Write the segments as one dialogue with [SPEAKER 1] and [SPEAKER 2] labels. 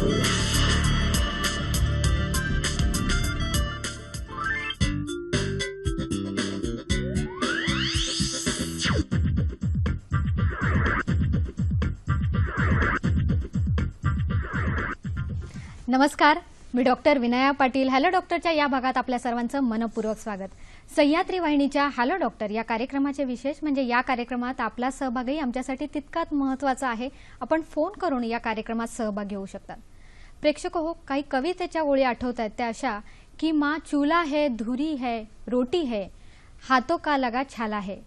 [SPEAKER 1] नमस्कार, मी doctor Vinaya Patil. Hello डॉक्टरच्या या भागात आपल्या सर्वांचं मनपूर्वक स्वागत. सह्याद्री वाहिनीच्या हॅलो डॉक्टर या कार्यक्रमाचे विशेष म्हणजे या कार्यक्रमात आपला सहभागही आमच्यासाठी तितकाच महत्त्वाचा आहे. आपण फोन करून या कार्यक्रमात सहभाग घेऊ शकतात. प्रेक्षक हो, काही कवितेच्या ओळी आठवत आहेत त्या अशा की माँ चूल्हा है, धुरी है, रोटी है, हाथों का लगा छाला है.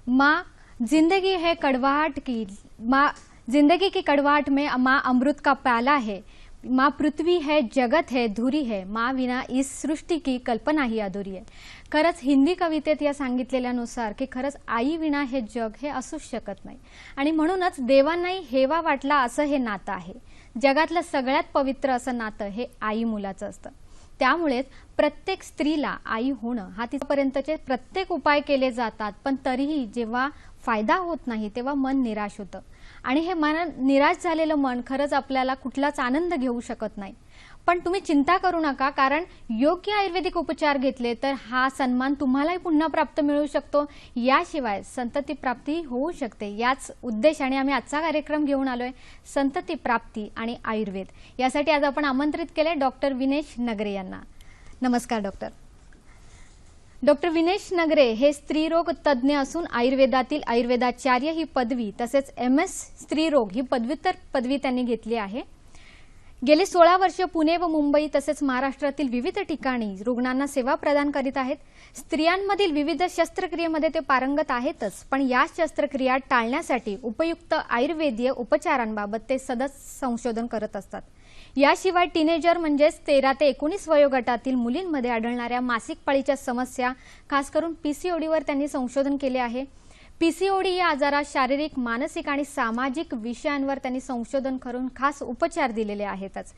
[SPEAKER 1] माँ जिंदगी है कड़वाहट की, माँ जिंदगी की कड़वाहट में माँ अमृत का प्याला है. माँ पृथ्वी है, जगत है, धुरी है, माँ विना इस सृष्टी की कल्पना ही अधुरी है. खरंच हिंदी कवितेत या सांगितलेल्यानुसार की खरंच आई विना हे जग हे असूच शकत नाही आणि म्हणूनच देवांनाही हेवा वाटला असं हे नातं आहे. जगातलं सगळ्यात पवित्र असं नातं हे आई मुलाचं असतं. त्यामुळेच प्रत्येक स्त्रीला आई होणं हा तिथपर्यंतचे प्रत्येक उपाय केले जातात, पण तरीही जेव्हा फायदा होत नाही तेव्हा मन निराश होतं आणि हे मन निराश झालेलं मन खरंच आपल्याला कुठलाच आनंद घेऊ शकत नाही. पण तुम्ही चिंता करू नका, कारण योग्य आयुर्वेदिक उपचार घेतले तर हा सन्मान तुम्हालाही पुन्हा प्राप्त मिळू शकतो. याशिवाय संतती प्राप्ती होऊ शकते. याच उद्देशाने आम्ही आजचा कार्यक्रम घेऊन आलोय, संतती प्राप्ती आणि आयुर्वेद. यासाठी आज आपण आमंत्रित केले डॉक्टर विनेश नगरे यांना. नमस्कार डॉक्टर. डॉक्टर विनेश नगरे हे स्त्रीरोग तज्ज्ञ असून आयुर्वेदातील आयुर्वेदाचार्य ही पदवी तसेच MS स्त्रीरोग ही पदव्युत्तर पदवी त्यांनी घेतली आहे. गेली 16 वर्ष पुणे व मुंबई तसेच महाराष्ट्रातील विविध ठिकाणी रुग्णांना सेवा प्रदान करीत आहेत. स्त्रियांमधील विविध शस्त्रक्रियेमध्ये ते पारंगत आहेतच, पण या शस्त्रक्रिया टाळण्यासाठी उपयुक्त आयुर्वेदीय उपचारांबाबत ते सतत संशोधन करत असतात. याशिवाय टीनेजर म्हणजेच 13 ते 19 वयोगटातील मुलींमध्ये आढळणाऱ्या मासिक पाळीच्या समस्या, खास करून PCODवर त्यांनी संशोधन केले आहे. PCOD या आजारात शारीरिक, मानसिक आणि सामाजिक विषयांवर त्यांनी संशोधन करून खास उपचार दिलेले आहेतच.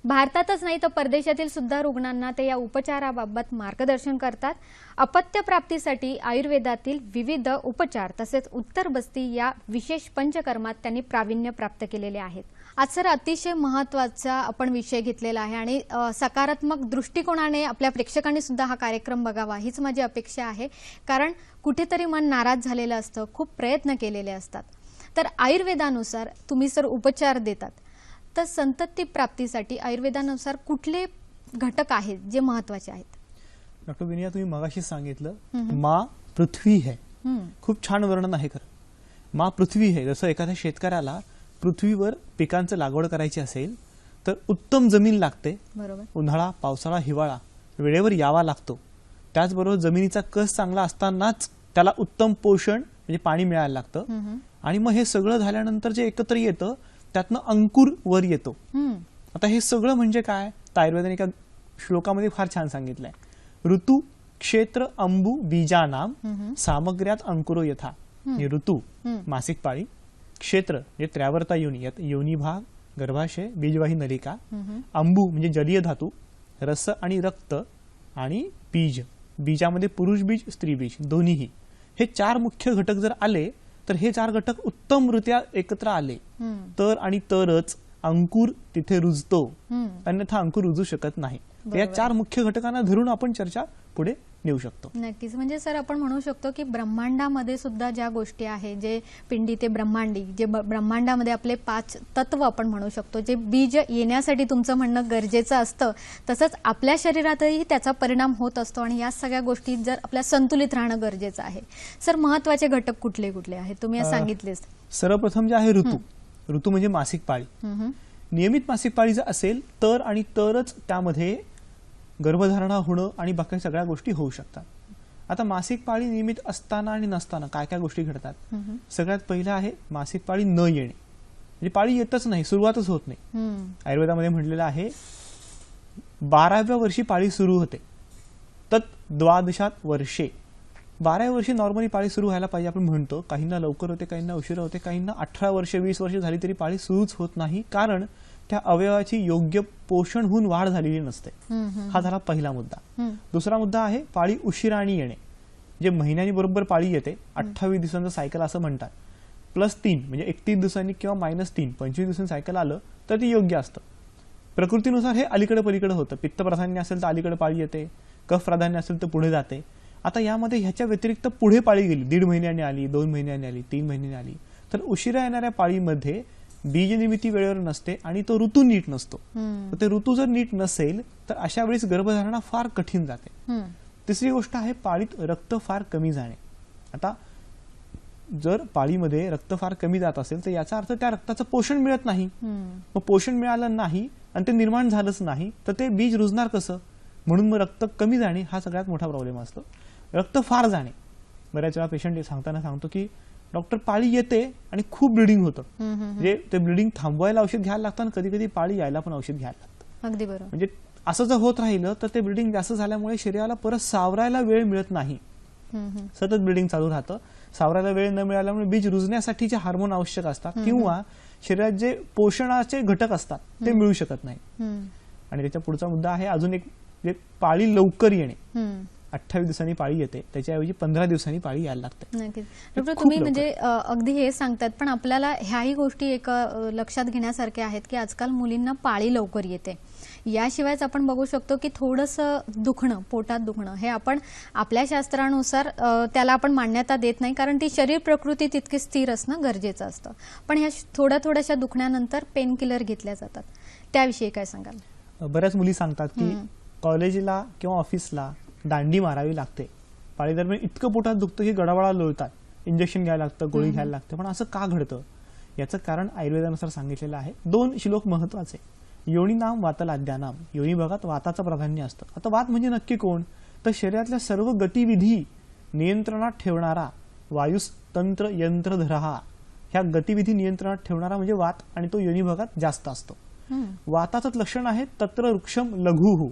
[SPEAKER 1] भारतातच नाही तर परदेशातील सुद्धा रुग्णांना ते या उपचाराबाबत मार्गदर्शन करतात. अपत्य प्राप्तीसाठी आयुर्वेदातील विविध उपचार तसेच उत्तर बस्ती या विशेष पंचकर्मात त्यांनी प्रावीण्य प्राप्त केलेले आहेत. आज सर अतिशय महत्त्वाचा आपण विषय घेतलेला आहे आणि सकारात्मक दृष्टिकोनाने आपल्या प्रेक्षकांनी सुद्धा हा कार्यक्रम बघावा हीच माझी अपेक्षा आहे. कारण कुठेतरी मन नाराज झालेलं असतं, खूप प्रयत्न केलेले असतात. तर आयुर्वेदानुसार तुम्ही सर उपचार देतात, तर संतती प्राप्तीसाठी आयुर्वेदानुसार कुठले घटक आहेत जे महत्त्वाचे आहेत?
[SPEAKER 2] डॉक्टर विनया, तुम्ही मगाशी सांगितलं माँ पृथ्वी है, खूप छान वर्णन आहे. खरं माँ पृथ्वी है. जसं एखाद्या शेतकऱ्याला पृथ्वीवर पिकांचं लागवड करायची असेल तर उत्तम जमीन लागते. बरोबर. उन्हाळा, पावसाळा, हिवाळा वेळेवर यावा लागतो. त्याचबरोबर जमिनीचा कस चांगला असतानाच त्याला उत्तम पोषण म्हणजे पाणी मिळायला लागतं. आणि मग हे सगळं झाल्यानंतर जे एकत्र येतं त्यातनं अंकुर वर येतो. आता हे सगळं म्हणजे काय, तर आयुर्वेदाने एका श्लोकामध्ये फार छान सांगितलंय. ऋतू क्षेत्र अंबू बीजानाम सामग्र्यात अंकुरो यथा. ऋतू मासिक पाळी, क्षेत्र म्हणजे त्र्यावर्ता योनी, यात योनी भाग, गर्भाशय, बीजवाही नलिका, अंबू म्हणजे जलीय धातू, रस आणि रक्त, आणि बीज, बीजामध्ये पुरुष बीज स्त्री बीज दोन्हीही. हे 4 मुख्य घटक जर आले तर हे 4 घटक उत्तमरित्या एकत्र आले तर आणि तरच अंकुर तिथे रुजतो, अन्यथा अंकुर रुजू शकत नाही. या 4 मुख्य घटकांना धरून आपण चर्चा पुढे नेऊ शकतो.
[SPEAKER 1] नक्कीच. म्हणजे सर आपण म्हणू शकतो की ब्रह्मांडामध्ये सुद्धा ज्या गोष्टी आहेत, जे पिंडी ते ब्रह्मांडी, जे ब्रह्मांडामध्ये आपले 5 तत्व आपण म्हणू शकतो, जे बीज येण्यासाठी तुमचं म्हणणं गरजेचं असतं, तसंच आपल्या शरीरातही त्याचा परिणाम होत असतो आणि या सगळ्या गोष्टी जर आपल्या संतुलित राहणं गरजेचं आहे. सर महत्त्वाचे घटक कुठले कुठले आहेत तुम्ही सांगितलेच?
[SPEAKER 2] सर्वप्रथम जे आहे ऋतू. ऋतू म्हणजे मासिक पाळी. नियमित मासिक पाळी जर असेल तर आणि तरच त्यामध्ये गर्भधारणा होणं आणि बाकी सगळ्या गोष्टी होऊ शकतात. आता मासिक पाळी नियमित असताना आणि नसताना काय काय गोष्टी घडतात. सगळ्यात पहिलं आहे मासिक पाळी न येणे, म्हणजे पाळी येतच नाही, सुरुवातच होत नाही. आयुर्वेदामध्ये म्हटलेलं आहे 12व्या वर्षी पाळी सुरू होते, तत् द्वादशात वर्षे. 12व्या वर्षी नॉर्मली पाळी सुरू व्हायला पाहिजे आपण म्हणतो. काहींना लवकर होते, काहींना उशिरा होते, काहींना 18 वर्ष 20 वर्ष झाली तरी पाळी सुरूच होत नाही, कारण त्या अवयवाची योग्य पोषण होऊन वाढ झालेली नसते. हा झाला पहिला मुद्दा. दुसरा मुद्दा आहे पाळी उशिराणी येणे. जे महिन्यानी बरोबर पाळी येते, 28 दिवसांचं सायकल असं म्हणतात, +3 म्हणजे 31 दिवसांनी किंवा -3 25 दिवसांचं सायकल आलं तर ते योग्य असतं. प्रकृतीनुसार हे अलीकडे पलीकडे होतं. पित्त प्राधान्य असेल तर अलीकडे पाळी येते, कफ प्राधान्य असेल तर पुढे जाते. आता यामध्ये ह्याच्या व्यतिरिक्त पुढे पाळी गेली, 1.5 महिन्याने आली, 2 महिन्याने आली, 3 महिन्याने आली, तर उशिरा येणाऱ्या पाळीमध्ये बीज निर्मिती वेळेवर नसते आणि तो ऋतू नीट नसतो. तर ते ऋतू जर नीट नसेल तर अशा वेळेस गर्भधारणा फार कठीण जाते. तिसरी गोष्ट आहे पाळीत रक्त फार कमी जाणे. आता जर पाळीमध्ये रक्त फार कमी जात असेल तर याचा अर्थ त्या रक्ताचं पोषण मिळत नाही. मग पोषण मिळालं नाही आणि ते निर्माण झालंच नाही तर ते बीज रुजणार कसं? म्हणून मग रक्त कमी जाणे हा सगळ्यात मोठा प्रॉब्लेम असतो. रक्त फार जाणे, बऱ्याच वेळा पेशंट सांगताना सांगतो की डॉक्टर पाळी येते आणि खूप ब्लिडिंग होतं, म्हणजे ते ब्लिडिंग थांबवायला औषध घ्यायला लागतं आणि कधी कधी पाळी यायला पण औषध घ्यायला लागतं.
[SPEAKER 1] अगदी बरोबर.
[SPEAKER 2] म्हणजे असं जर होत राहिलं तर ते ब्लिडिंग जास्त झाल्यामुळे शरीराला परत सावरायला वेळ मिळत नाही. सतत ब्लिडिंग चालू राहतं. सावरायला वेळ न मिळाल्यामुळे बीज रुजण्यासाठी जे हार्मोन आवश्यक असतात किंवा शरीरात जे पोषणाचे घटक असतात ते मिळू शकत नाही. आणि त्याच्या पुढचा मुद्दा आहे अजून एक, जे पाळी लवकर येणे. 28 दिवसांनी पाळी येते, त्याच्याऐवजी 15 दिवसांनी पाळी यायला लागते.
[SPEAKER 1] नक्कीच डॉक्टर, तुम्ही म्हणजे अगदी हे सांगतात, पण आपल्याला ह्याही गोष्टी एक लक्षात घेण्यासारख्या आहेत की आजकाल मुलींना पाळी लवकर येते. याशिवायच आपण बघू शकतो की थोडंसं दुखणं, पोटात दुखणं, हे आपण आपल्या शास्त्रानुसार त्याला आपण मान्यता देत नाही, कारण ती शरीर प्रकृती तितकी स्थिर असणं गरजेचं असतं. पण ह्या थोड्याशा दुखण्यानंतर पेन किलर घेतल्या जातात, त्याविषयी काय सांगाल?
[SPEAKER 2] बऱ्याच मुली सांगतात की कॉलेजला किंवा ऑफिसला दांडी मारावी लागते, पाळी दरम्यान इतकं पोटात दुखतं की गडाबडा लोळतात, इंजेक्शन घ्यायला लागतं, गोळी घ्यायला लागतं. पण असं का घडतं? याचं कारण आयुर्वेदानुसार सांगितलेलं आहे. 2 श्लोक महत्वाचे. योनी नाम वातलाद्यानाम, योनी भागात वाताचं प्राधान्य असतं. आता वात म्हणजे नक्की कोण? तर शरीरातल्या सर्व गतिविधी नियंत्रणात ठेवणारा वायुस्तंत्र यंत्रधरहा, ह्या गतिविधी नियंत्रणात ठेवणारा म्हणजे वात, आणि तो योनी भागात जास्त असतो. वाताचं लक्षण आहे तत्र वृक्षम लघुहु,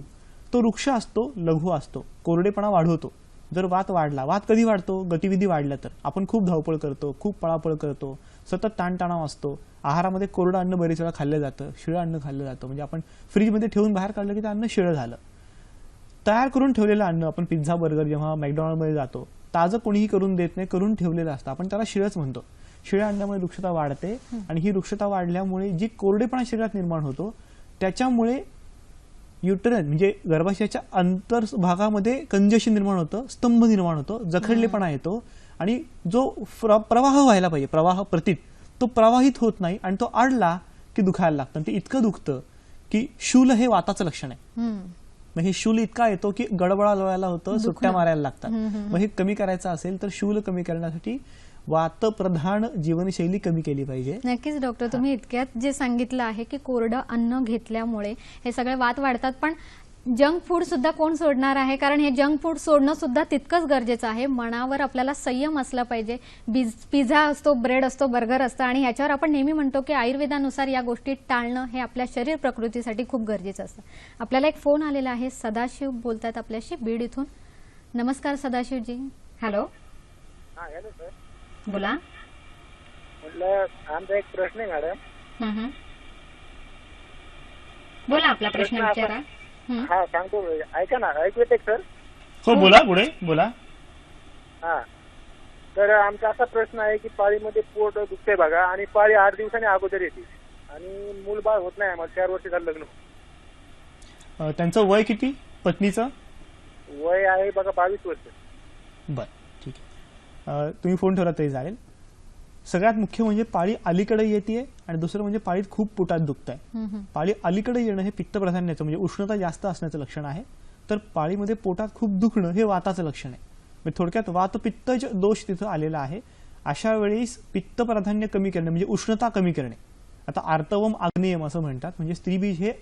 [SPEAKER 2] तो वृक्ष असतो, लघु असतो, कोरडेपणा वाढवतो. जर वात वाढला, वात कधी वाढतो? गतिविधी वाढल्या तर. आपण खूप धावपळ करतो, खूप पळापळ करतो, सतत ताणतणाव असतो, आहारामध्ये कोरडं अन्न बरेच वेळा खाल्लं जातं, शिळं अन्न खाल्लं जातं. म्हणजे आपण फ्रीजमध्ये ठेवून बाहेर काढलं की ते अन्न शिळं झालं. तयार करून ठेवलेलं अन्न, आपण पिझ्झा बर्गर जेव्हा मॅकडॉनल्डमध्ये जातो, ताजं कोणीही करून देत नाही, करून ठेवलेलं असतं, आपण त्याला शिळंच म्हणतो. शिळ्या अन्नामुळे वृक्षता वाढते आणि ही वृक्षता वाढल्यामुळे जी कोरडेपणा शरीरात निर्माण होतो त्याच्यामुळे युटरन म्हणजे गर्भाशयाच्या अंतर्भागामध्ये कंजेशन निर्माण होतं, स्तंभ निर्माण होतो, जखडलेपणा येतो आणि जो प्रवाह व्हायला पाहिजे, प्रवाह प्रतीत, तो प्रवाहित होत नाही आणि तो अडला की दुखायला लागतं. ते इतकं दुखतं की शूल हे वाताचं लक्षण आहे. मग हे शूल इतका येतो की गडबडा लोळायला होतं, सुट्ट्या मारायला लागतात. मग हे कमी करायचं असेल तर शूल कमी करण्यासाठी वातप्रधान जीवनशैली कमी केली पाहिजे.
[SPEAKER 1] नक्कीच डॉक्टर, तुम्ही इतक्यात जे सांगितलं आहे की कोरडं अन्न घेतल्यामुळे हे सगळे वात वाढतात, पण जंक फूड सुद्धा कोण सोडणार आहे? कारण हे जंक फूड सोडणं सुद्धा तितकंच गरजेचं आहे. मनावर आपल्याला संयम असला पाहिजे. पिझ्झा असतो, ब्रेड असतो, बर्गर असतं, आणि ह्याच्यावर आपण नेहमी म्हणतो की आयुर्वेदानुसार या गोष्टी टाळणं हे आपल्या शरीर प्रकृतीसाठी खूप गरजेचं असतं. आपल्याला एक फोन आलेला आहे, सदाशिव बोलतात आपल्याशी बीड इथून. नमस्कार सदाशिवजी. हॅलो.
[SPEAKER 3] हॅलो सर,
[SPEAKER 1] बोला.
[SPEAKER 3] म्हटलं आमचा एक प्रश्न आहे मॅडम.
[SPEAKER 1] बोला, आपला प्रश्न विचारा.
[SPEAKER 3] हा सांगतो, ऐका ना, ऐकू येते सर?
[SPEAKER 2] हो बोला, पुढे बोला.
[SPEAKER 3] हा, तर आमचा असा प्रश्न आहे की पाळीमध्ये पोट दुखते बघा, आणि पाळी 8 दिवसांनी अगोदर येते आणि मूलबाळ होत नाही. आम्हाला 4 वर्ष झालं लग्न.
[SPEAKER 2] त्यांचं वय किती? पत्नीचं
[SPEAKER 3] वय आहे बघा 22 वर्ष.
[SPEAKER 2] बर, ठीक आहे. तुम्ही फोन ठेवला तरी चालेल. सगळ्यात मुख्य म्हणजे पाळी अलीकडे येते आणि दुसरं म्हणजे पाळीत खूप पोटात दुखत आहे. पाळी अलीकडे येणं हे पित्त प्राधान्याचं म्हणजे उष्णता जास्त असण्याचं लक्षण आहे. तर पाळीमध्ये पोटात खूप दुखणं हे वाताचं लक्षण आहे. म्हणजे थोडक्यात वातपित्त दोष तिथं आलेला आहे. अशा वेळेस पित्त प्राधान्य कमी करणे म्हणजे उष्णता कमी करणे. आता आर्तवम आग्नेयम असं म्हणतात, म्हणजे स्त्रीबीज हे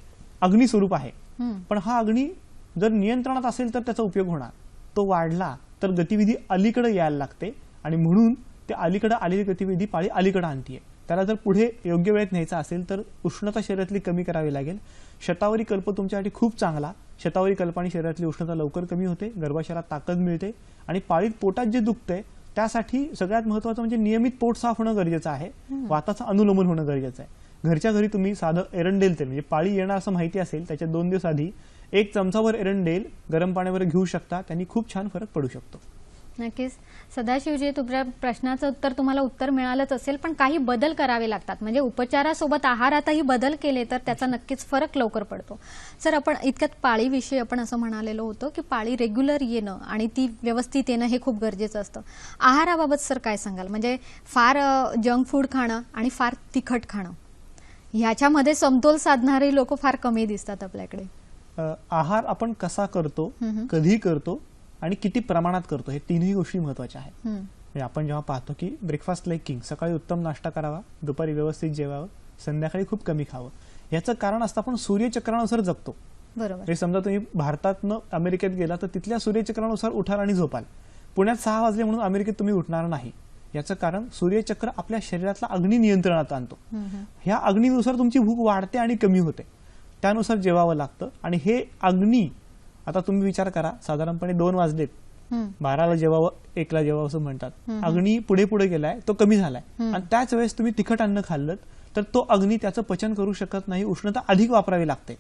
[SPEAKER 2] अग्नी स्वरूप आहे, पण हा अग्नी जर नियंत्रणात असेल तर त्याचा उपयोग होणार. तो वाढला तर गतिविधी अलीकडे यायला लागते आणि म्हणून ते अलीकडे आलेली गतिविधी पाळी अलीकडे आणतीये. त्याला जर पुढे योग्य वेळेत न्यायचा असेल तर उष्णता शरीरातली कमी करावी लागेल. शतावरी कल्प तुमच्यासाठी खूप चांगला. शतावरी कल्पाने शरीरातली उष्णता लवकर कमी होते, गर्भाशयाला ताकद मिळते आणि पाळीत पोटात जे दुखतंय त्यासाठी सगळ्यात महत्वाचं म्हणजे नियमित पोट साफ होणं गरजेचं आहे. वाताचं अनुलोमन होणं गरजेचं आहे. घरच्या घरी तुम्ही साधं एरंडेल तेल, म्हणजे पाळी येणार असं माहिती असेल त्याच्या 2 दिवस आधी 1 चमचाभर एरंडेल गरम पाण्यावर घेऊ शकता. त्यांनी खूप छान फरक पडू शकतो.
[SPEAKER 1] नक्कीच सदाशिवजी, तुमच्या प्रश्नाचं तुम्हाला उत्तर मिळालंच असेल, पण काही बदल करावे लागतात. म्हणजे उपचारासोबत आहारातही बदल केले तर त्याचा नक्कीच फरक लवकर पडतो. सर, आपण इतक्यात पाळीविषयी आपण असं म्हणालेलो होतो की पाळी रेग्युलर येणं आणि ती व्यवस्थित येणं हे खूप गरजेचं असतं. आहाराबाबत सर काय सांगाल? म्हणजे फार जंक फूड खाणं आणि फार तिखट खाणं ह्याच्यामध्ये समतोल साधणारे लोक फार कमी दिसतात आपल्याकडे.
[SPEAKER 2] आहार आपण कसा करतो, कधी करतो आणि किती प्रमाणात करतो, हे तिन्ही गोष्टी महत्वाच्या आहेत. म्हणजे आपण जेव्हा पाहतो की ब्रेकफास्ट लाईक किंग, सकाळी उत्तम नाश्ता करावा, दुपारी व्यवस्थित जेवावं, संध्याकाळी खूप कमी खावं. याचं कारण असतं आपण सूर्यचक्रानुसार जगतो.
[SPEAKER 1] बरोबर.
[SPEAKER 2] म्हणजे समजा तुम्ही भारतातनं अमेरिकेत गेला तर तिथल्या सूर्यचक्रानुसार उठाल आणि झोपाल. पुण्यात 6 वाजले म्हणून अमेरिकेत तुम्ही उठणार नाही. याचं कारण सूर्यचक्र आपल्या शरीरातला अग्नी नियंत्रणात आणतो. ह्या अग्नीनुसार तुमची भूक वाढते आणि कमी होते, त्यानुसार जेवावं लागतं. आणि हे अग्नी, आता तुम्ही विचार करा, साधारणपणे 2 वाजलेत, 12ला जेवावं, 1ला जेवावं असं म्हणतात. अग्नी पुढे पुढे गेलाय, तो कमी झालाय, आणि त्याच वेळेस तुम्ही तिखट अन्न खाल्लं तर तो अग्नी त्याचं पचन करू शकत नाही, उष्णता अधिक वापरावी लागते.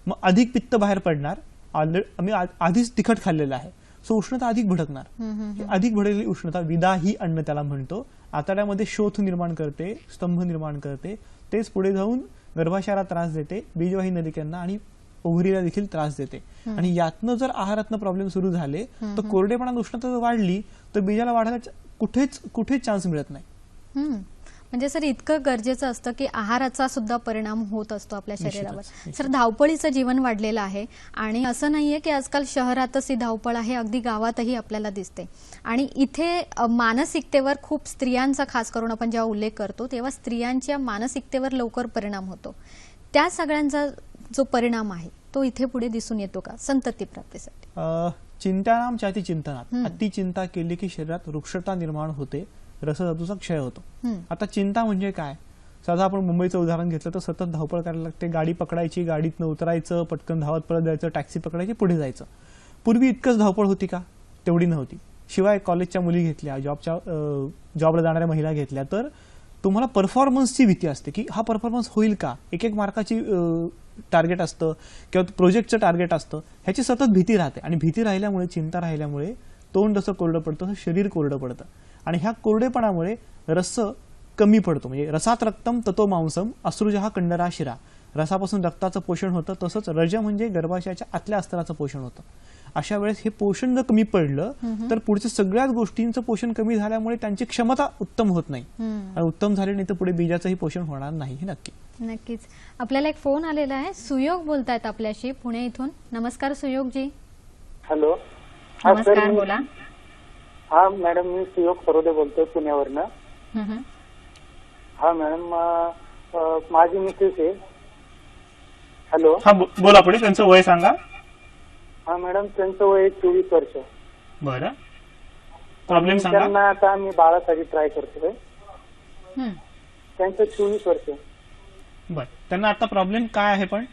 [SPEAKER 2] मग अधिक पित्त बाहेर पडणार. आम्ही आधीच तिखट खाल्लेलं आहे, सो उष्णता अधिक भडकणार. अधिक भडकलेली उष्णता विदाही अन्न त्याला म्हणतो, आतड्यामध्ये शोथ निर्माण करते, स्तंभ निर्माण करते. तेच पुढे जाऊन गर्भाशयाला त्रास देते, बीजवाही नलिकांना आणि ओव्हरीला देखील त्रास देते. आणि यातनं जर आहारातनं प्रॉब्लेम सुरू झाले तर कोरडेपणा, उष्णता जर वाढली तर बीजाला वाढायला कुठेच चान्स मिळत नाही.
[SPEAKER 1] म्हणजे सर, इतकं गरजेचं असतं की आहाराचा सुद्धा परिणाम होत असतो आपल्या शरीरावर. सर, धावपळीचं जीवन वाढलेलं आहे आणि असं नाहीये की आजकाल शहरातच ही धावपळ आहे, अगदी गावातही आपल्याला दिसते. आणि इथे मानसिकतेवर खूप स्त्रियांचा खास करून आपण जेव्हा उल्लेख करतो तेव्हा स्त्रियांच्या मानसिकतेवर लवकर परिणाम होतो. त्या सगळ्यांचा जो परिणाम आहे तो इथे पुढे दिसून येतो का संतती प्राप्तीसाठी?
[SPEAKER 2] चिंतानाम चाती चिंतनात, अति चिंता केली की शरीरात रुक्षता निर्माण होते, रसधातूचा क्षय होतो. आता चिंता म्हणजे काय? साधा आपण मुंबईचं उदाहरण घेतलं तर सतत धावपळ करायला लागते, गाडी पकडायची, गाडीतनं उतरायचं, पटकन धावत परत जायचं, टॅक्सी पकडायची, पुढे जायचं. पूर्वी इतकंच धावपळ होती का? तेवढी नव्हती. शिवाय कॉलेजच्या मुली घेतल्या, जॉबला जाणाऱ्या महिला घेतल्या तर तुम्हाला परफॉर्मन्सची भीती असते की हा परफॉर्मन्स होईल का, एक मार्काची टार्गेट असतं किंवा प्रोजेक्टचं टार्गेट असतं, ह्याची सतत भीती राहते. आणि भीती राहिल्यामुळे, चिंता राहिल्यामुळे तोंड जसं कोरडं पडतं तसं शरीर कोरडं पडतं. आणि ह्या कोरडेपणामुळे रस कमी पडतो. म्हणजे रसात रक्तम ततो मांसम अश्रुजहा कंडरा शिरा, रसापासून रक्ताचं पोषण होतं, तसंच रज म्हणजे गर्भाशयाच्या आतल्या अस्तराचं पोषण होतं. अशा वेळेस हे पोषण जर कमी पडलं तर पुढच्या सगळ्याच गोष्टींचं पोषण कमी झाल्यामुळे त्यांची क्षमता उत्तम होत नाही, आणि उत्तम झाली नाही तर पुढे बीजाचंही पोषण होणार नाही. हे
[SPEAKER 1] नक्कीच. आपल्याला एक फोन आलेला आहे, सुयोग बोलतायत आपल्याशी पुणे इथून. नमस्कार सुयोगजी.
[SPEAKER 3] हॅलो.
[SPEAKER 1] नमस्कार, बोला.
[SPEAKER 3] हा मॅडम, मी सुयोग सरोदे बोलतोय पुण्यावरनं. हा मॅडम, माझी मिसेस आहे. हॅलो.
[SPEAKER 2] हा, बोला पुढे. त्यांचं वय सांगा.
[SPEAKER 3] हा मॅडम, त्यांचं वय 24 वर्ष.
[SPEAKER 2] बरं, प्रॉब्लेम सांगा.
[SPEAKER 3] त्यांना आता आम्ही बाळासाठी ट्राय करतोय. त्यांचं 24 वर्ष.
[SPEAKER 2] बर, त्यांना आता प्रॉब्लेम काय आहे? पण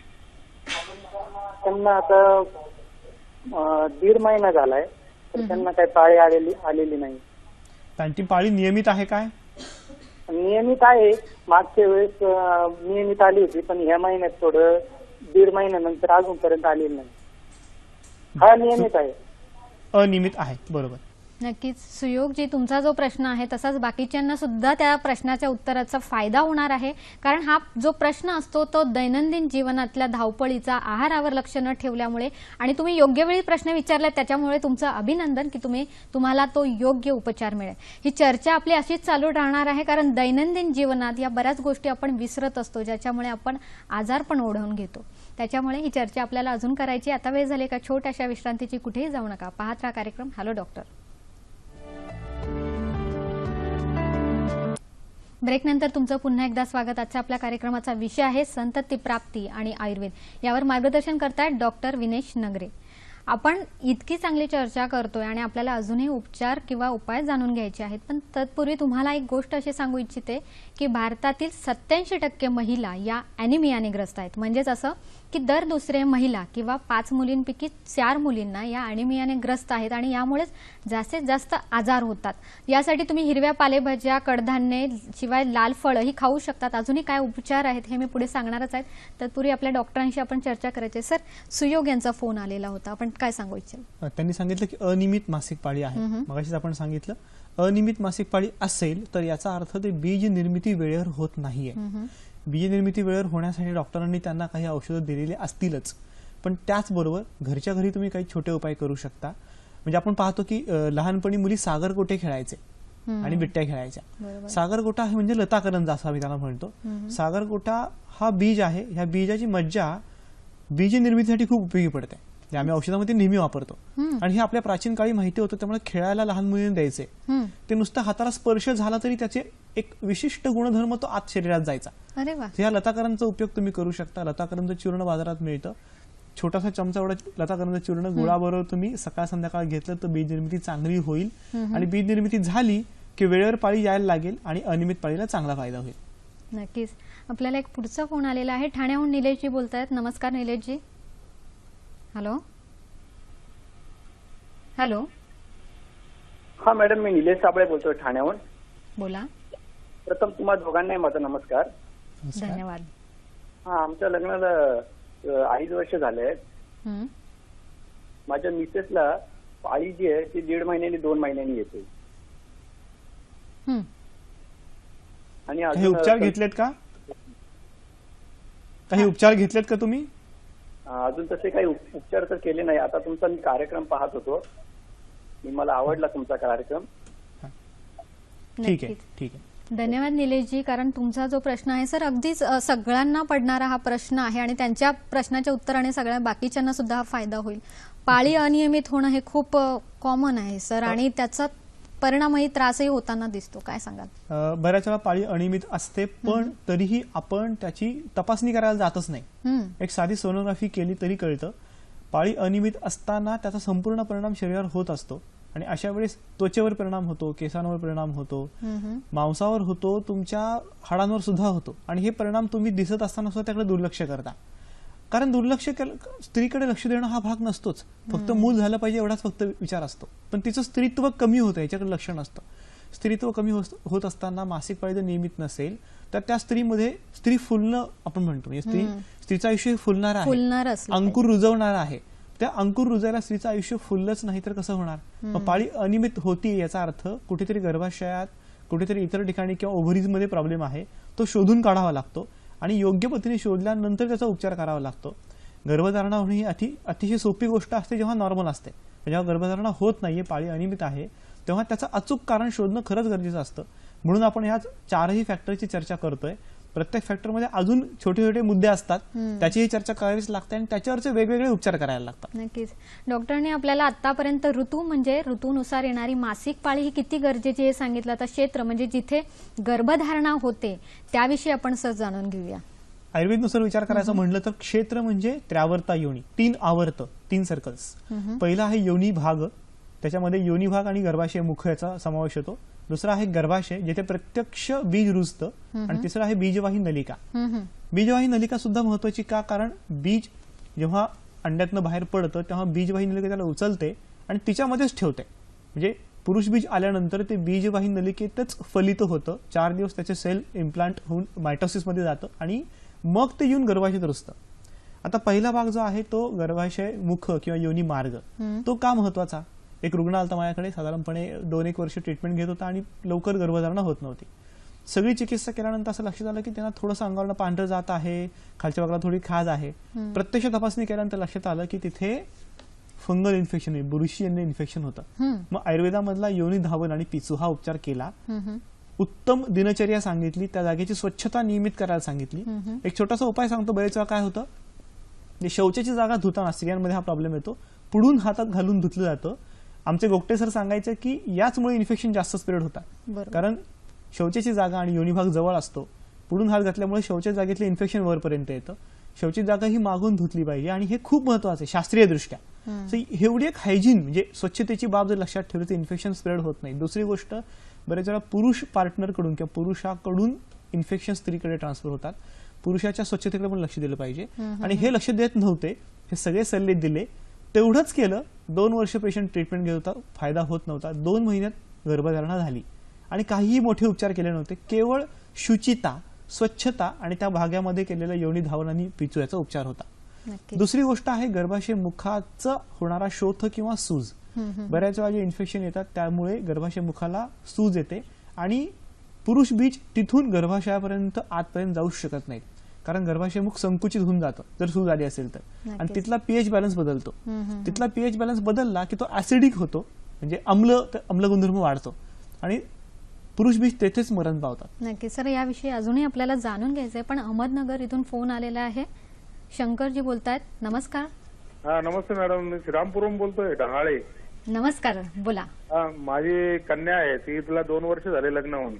[SPEAKER 3] त्यांना आता 1.5 महिना झालाय, तर त्यांना काही पाळी आलेली नाही.
[SPEAKER 2] त्यांची पाळी नियमित आहे काय?
[SPEAKER 3] नियमित आहे. मागच्या वेळेस नियमित आली होती, पण ह्या महिन्यात थोडं 1.5 महिन्यानंतर अजूनपर्यंत आलेली नाही. हा नियमित आहे.
[SPEAKER 2] अनियमित आहे, बरोबर.
[SPEAKER 1] नक्कीच सुयोगजी, तुमचा जो प्रश्न आहे तसाच बाकीच्यांना सुद्धा त्या प्रश्नाच्या उत्तराचा फायदा होणार आहे. कारण हा जो प्रश्न असतो तो दैनंदिन जीवनातल्या धावपळीचा, आहारावर लक्ष न ठेवल्यामुळे, आणि तुम्ही योग्य वेळी प्रश्न विचारला त्याच्यामुळे तुमचं अभिनंदन की तुम्हाला तो योग्य उपचार मिळेल. ही चर्चा आपली अशीच चालू राहणार आहे, कारण दैनंदिन जीवनात या बऱ्याच गोष्टी आपण विसरत असतो, ज्याच्यामुळे आपण आजार पण ओढवून घेतो. त्याच्यामुळे ही चर्चा आपल्याला अजून करायची. आता वेळ झाली का छोट्याशा विश्रांतीची, कुठेही जाऊ नका, पाहत राहा कार्यक्रम हॅलो डॉक्टर. ब्रेकनंतर तुमचं पुन्हा एकदा स्वागत. आजच्या आपल्या कार्यक्रमाचा विषय आहे संतती प्राप्ती आणि आयुर्वेद. यावर मार्गदर्शन करतायत डॉक्टर विनेश नगरे. आपण इतकी चांगली चर्चा करतोय आणि आपल्याला अजूनही उपचार किंवा उपाय जाणून घ्यायचे आहेत, पण तत्पूर्वी तुम्हाला एक गोष्ट अशी सांगू इच्छिते की भारतातील 87% महिला या ॲनिमियाने ग्रस्त आहेत. म्हणजेच असं की दर दुसरे महिला किंवा 5 मुलींपैकी 4 मुलींना या ॲनिमियाने ग्रस्त आहेत, आणि यामुळेच जास्तीत जास्त आजार होतात. यासाठी तुम्ही हिरव्या पालेभाज्या, कडधान्ये, शिवाय लाल फळं ही खाऊ शकतात. अजूनही काय उपचार आहेत हे मी पुढे सांगणारच आहेत. तत्पूर्वी आपल्या डॉक्टरांशी आपण चर्चा करायची. सर, सुयोग यांचा फोन आलेला होता, आपण काय सांगू इच्छिल?
[SPEAKER 2] त्यांनी सांगितलं की अनियमित मासिक पाळी आहे. मगाशीच आपण सांगितलं अनियमित मासिक पाळी असेल तर याचा अर्थ ते बीज निर्मिती वेळेवर होत नाहीये. बीज निर्मिती वेळेवर होण्यासाठी डॉक्टरांनी त्यांना काही औषधं दिलेली असतीलच, पण त्याचबरोबर घरच्या घरी तुम्ही काही छोटे उपाय करू शकता. म्हणजे आपण पाहतो की लहानपणी मुली सागरगोटे खेळायचे आणि बिट्ट्या खेळायच्या. सागरगोटा हे म्हणजे लताकरंजा असं आम्ही त्याला म्हणतो. सागरगोटा हा बीज आहे. ह्या बीजाची मज्जा बीज निर्मितीसाठी खूप उपयोगी पडते. जे आम्ही औषधामध्ये नेहमी वापरतो आणि हे आपल्या प्राचीन काळी माहिती होतं. त्यामुळे खेळायला लहान मुलींना द्यायचे. ते नुसतं हाताला स्पर्श झाला तरी त्याचे एक विशिष्ट गुणधर्म तो आत शरीरात जायचा.
[SPEAKER 1] अरे वा.
[SPEAKER 2] ह्या लताकरांचा उपयोग तुम्ही करू शकता. लताकरंज चूर्ण बाजारात मिळतं. छोटासा चमचा एवढा लताकरंज चूर्ण गुळाबरोबर तुम्ही सकाळ संध्याकाळ घेतलं तर बीज निर्मिती चांगली होईल. आणि बीज निर्मिती झाली की वेळेवर पाळी यायला लागेल आणि अनियमित पाळीला चांगला फायदा होईल.
[SPEAKER 1] नक्कीच. आपल्याला एक पुढचा फोन आलेला आहे. ठाण्याहून निलेशजी बोलतायत. नमस्कार निलेशजी. Hello hello.
[SPEAKER 4] हा मॅडम, मी निलेश साबळे बोलतोय ठाण्याहून.
[SPEAKER 1] बोला.
[SPEAKER 4] प्रथम तुम्हा दोघांनाही माझा नमस्कार.
[SPEAKER 1] धन्यवाद.
[SPEAKER 4] हा, आमच्या लग्नाला 2.5 वर्ष झाले आहेत. माझ्या मिसेसला पाळी जी आहे ती 1.5 महिन्यांनी 2 महिन्यांनी येते. आणि
[SPEAKER 2] काही उपचार घेतलेत का? काही उपचार घेतलेत का तुम्ही?
[SPEAKER 4] अजून तसे काही उपचार तर केले नाही. आता तुमचा मी कार्यक्रम पाहत होतो. मला आवडला तुमचा कार्यक्रम.
[SPEAKER 2] ठीक आहे, ठीक आहे.
[SPEAKER 1] धन्यवाद निलेशजी. कारण तुमचा जो प्रश्न आहे सर अगदीच सगळ्यांना पडणारा हा प्रश्न आहे आणि त्यांच्या प्रश्नाच्या उत्तराने सगळ्या बाकीच्यांना सुद्धा हा फायदा होईल. पाळी अनियमित होणं हे खूप कॉमन आहे सर आणि त्याचा परिणामही त्रासही होताना दिसतो. काय सांगाल?
[SPEAKER 2] बऱ्याच वेळा पाळी अनियमित असते पण तरीही आपण त्याची तपासणी करायला जातच नाही. एक साधी सोनोग्राफी केली तरी कळतं. पाळी अनियमित असताना त्याचा संपूर्ण परिणाम शरीरावर होत असतो आणि अशा वेळेस त्वचेवर परिणाम होतो, केसांवर परिणाम होतो, मांसावर होतो, तुमच्या हाडांवर सुद्धा होतो. आणि हे परिणाम तुम्ही दिसत असताना सुद्धा त्याकडे दुर्लक्ष करता. कारण दुर्लक्ष स्त्रीकडे लक्ष देणं हा भाग नसतोच. फक्त मूल झालं पाहिजे एवढाच फक्त विचार असतो. पण तिचं स्त्रीत्व कमी होतं याच्याकडे लक्ष नसतं. स्त्रीत्व कमी होत असताना मासिक पाळी जर नियमित नसेल तर त्या स्त्रीमध्ये स्त्री फुलणं आपण म्हणतो. म्हणजे स्त्रीचं आयुष्य फुलणार आहे, अंकुर रुजवणार आहे. त्या अंकुर रुजायला स्त्रीचं आयुष्य फुललंच नाही तर कसं होणार? मग पाळी अनियमित होती याचा अर्थ कुठेतरी गर्भाशयात, कुठेतरी इतर ठिकाणी किंवा ओव्हरीजमध्ये प्रॉब्लेम आहे. तो शोधून काढावा लागतो आणि योग्य पद्धतीने शोधल्यानंतर त्याचा उपचार करावा लागतो. गर्भधारणा होणे ही अतिशय सोपी गोष्ट असते जेव्हा नॉर्मल असते. जेव्हा गर्भधारणा होत नाहीये, पाळी अनियमित आहे, तेव्हा त्याचं अचूक कारण शोधणं खरंच गरजेचं असतं. म्हणून आपण ह्या 4ही फॅक्टरची चर्चा करतोय. प्रत्येक फॅक्टरमध्ये अजून छोटे छोटे मुद्दे असतात, त्याचीही चर्चा करावीच लागते आणि त्याच्यावरचे वेगवेगळे उपचार करायला लागतात.
[SPEAKER 1] नक्कीच. डॉक्टरने आपल्याला आतापर्यंत ऋतू म्हणजे ऋतूनुसार येणारी मासिक पाळी ही किती गरजेची हे सांगितलं. आता क्षेत्र म्हणजे जिथे गर्भधारणा होते त्याविषयी आपण सहज जाणून घेऊया.
[SPEAKER 2] आयुर्वेदनुसार विचार करायचं म्हणलं तर क्षेत्र म्हणजे त्र्यावर्ता योनी, 3 आवर्त, 3 सर्कल्स. पहिला आहे योनी भाग, त्याच्यामध्ये योनी भाग आणि गर्भाशय मुख याचा समावेश होतो. दुसरा आहे गर्भाशय जिथे प्रत्यक्ष बीज रुजतं आणि तिसरा आहे बीजवाही नलिका. बीजवाही नलिका सुद्धा महत्वाची का? कारण बीज जेव्हा अंड्यातनं बाहेर पडतं तेव्हा बीजवाही नलिका त्याला उचलते आणि तिच्यामध्येच ठेवते. म्हणजे पुरुष बीज आल्यानंतर ते बीजवाही नलिकेतच फलित होतं. 4 दिवस त्याचे सेल इम्प्लांट होऊन मायटोसिसमध्ये जातं आणि मग ते येऊन गर्भाशयात रुजतं. आता पहिला भाग जो आहे तो गर्भाशय मुख किंवा योनी मार्ग, तो का महत्वाचा? एक रुग्ण आलता माझ्याकडे, साधारणपणे 2-1 वर्ष ट्रीटमेंट घेत होता आणि लवकर गर्भधारणा होत नव्हती. सगळी चिकित्सा केल्यानंतर असं लक्षात आलं की त्यांना थोडंसं अंगावरनं पांढरं जात आहे, खालच्या भागाला थोडी खाज आहे. प्रत्यक्ष तपासणी केल्यानंतर लक्षात आलं की तिथे फंगल इन्फेक्शन आहे, बुरशीजन्य इन्फेक्शन होतं. मग आयुर्वेदामधला योनी धावन आणि पिचू हा उपचार केला. उत्तम दिनचर्या सांगितली, त्या जागेची स्वच्छता नियमित करायला सांगितली. एक छोटासा उपाय सांगतो. बरेच वेळा काय होतं, शौचाची जागा धुताना स्त्रियांमध्ये हा प्रॉब्लेम येतो, पुढून हातात घालून धुतलं जातं. आमचे गोगटे सर सांगायचे की याचमुळे इन्फेक्शन जास्त स्प्रेड होतात. कारण शौचाची जागा आणि योनी भाग जवळ असतो, पुढून हात घातल्यामुळे शौचाच्या जागेतलं इन्फेक्शन वरपर्यंत येतं. शौचाची जागा ही मागून धुतली पाहिजे आणि हे खूप महत्वाचं आहे शास्त्रीय दृष्ट्या. एवढी एक हायजीन म्हणजे स्वच्छतेची बाब जर लक्षात ठेवली तर इन्फेक्शन स्प्रेड होत नाही. दुसरी गोष्ट, बरेच वेळा पुरुष पार्टनरकडून किंवा पुरुषाकडून इन्फेक्शन स्त्रीकडे ट्रान्सफर होतात. पुरुषाच्या स्वच्छतेकडे पण लक्ष दिलं पाहिजे आणि हे लक्ष देत नव्हते. हे सगळे सल्ले दिले, तेवढंच केलं. 2 वर्ष पेशंट ट्रीटमेंट घेत होता, फायदा होत नव्हता. 2 महिन्यात गर्भधारणा झाली आणि काहीही मोठे उपचार केले नव्हते. केवळ शुचिता, स्वच्छता आणि त्या भागामध्ये केलेला योनी धावन आणि पिचू याचा उपचार होता.
[SPEAKER 1] नक्कीच.
[SPEAKER 2] दुसरी गोष्ट आहे गर्भाशय मुखाचा होणारा शोथ किंवा सूज. बऱ्याच वेळा जे इन्फेक्शन येतात त्यामुळे गर्भाशय मुखाला सूज येते आणि पुरुष बीज तिथून गर्भाशयापर्यंत आतपर्यंत जाऊ शकत नाहीत, कारण गर्भाशय मुख संकुचित होऊन जातं जर सूज आली असेल तर. आणि
[SPEAKER 1] नक्कीच.
[SPEAKER 2] तिथला पीएच बॅलन्स बदलतो. तिथला पीएच बॅलन्स बदलला की तो ऍसिडिक होतो, म्हणजे अम्ल गुणधर्म वाढतो आणि पुरुष बीज तेथेच मरण पावतात.
[SPEAKER 1] नक्की सर, याविषयी अजूनही आपल्याला जाणून घ्यायचंय, पण अहमदनगर इथून फोन आलेला आहे. शंकरजी बोलतायत. नमस्कार.
[SPEAKER 3] हा नमस्ते मॅडम, मी श्रीरामपुरम बोलतोय, ढहाळे.
[SPEAKER 1] नमस्कार, बोला.
[SPEAKER 3] माझी कन्या आहे, तिला 2 वर्ष झाले लग्न होऊन.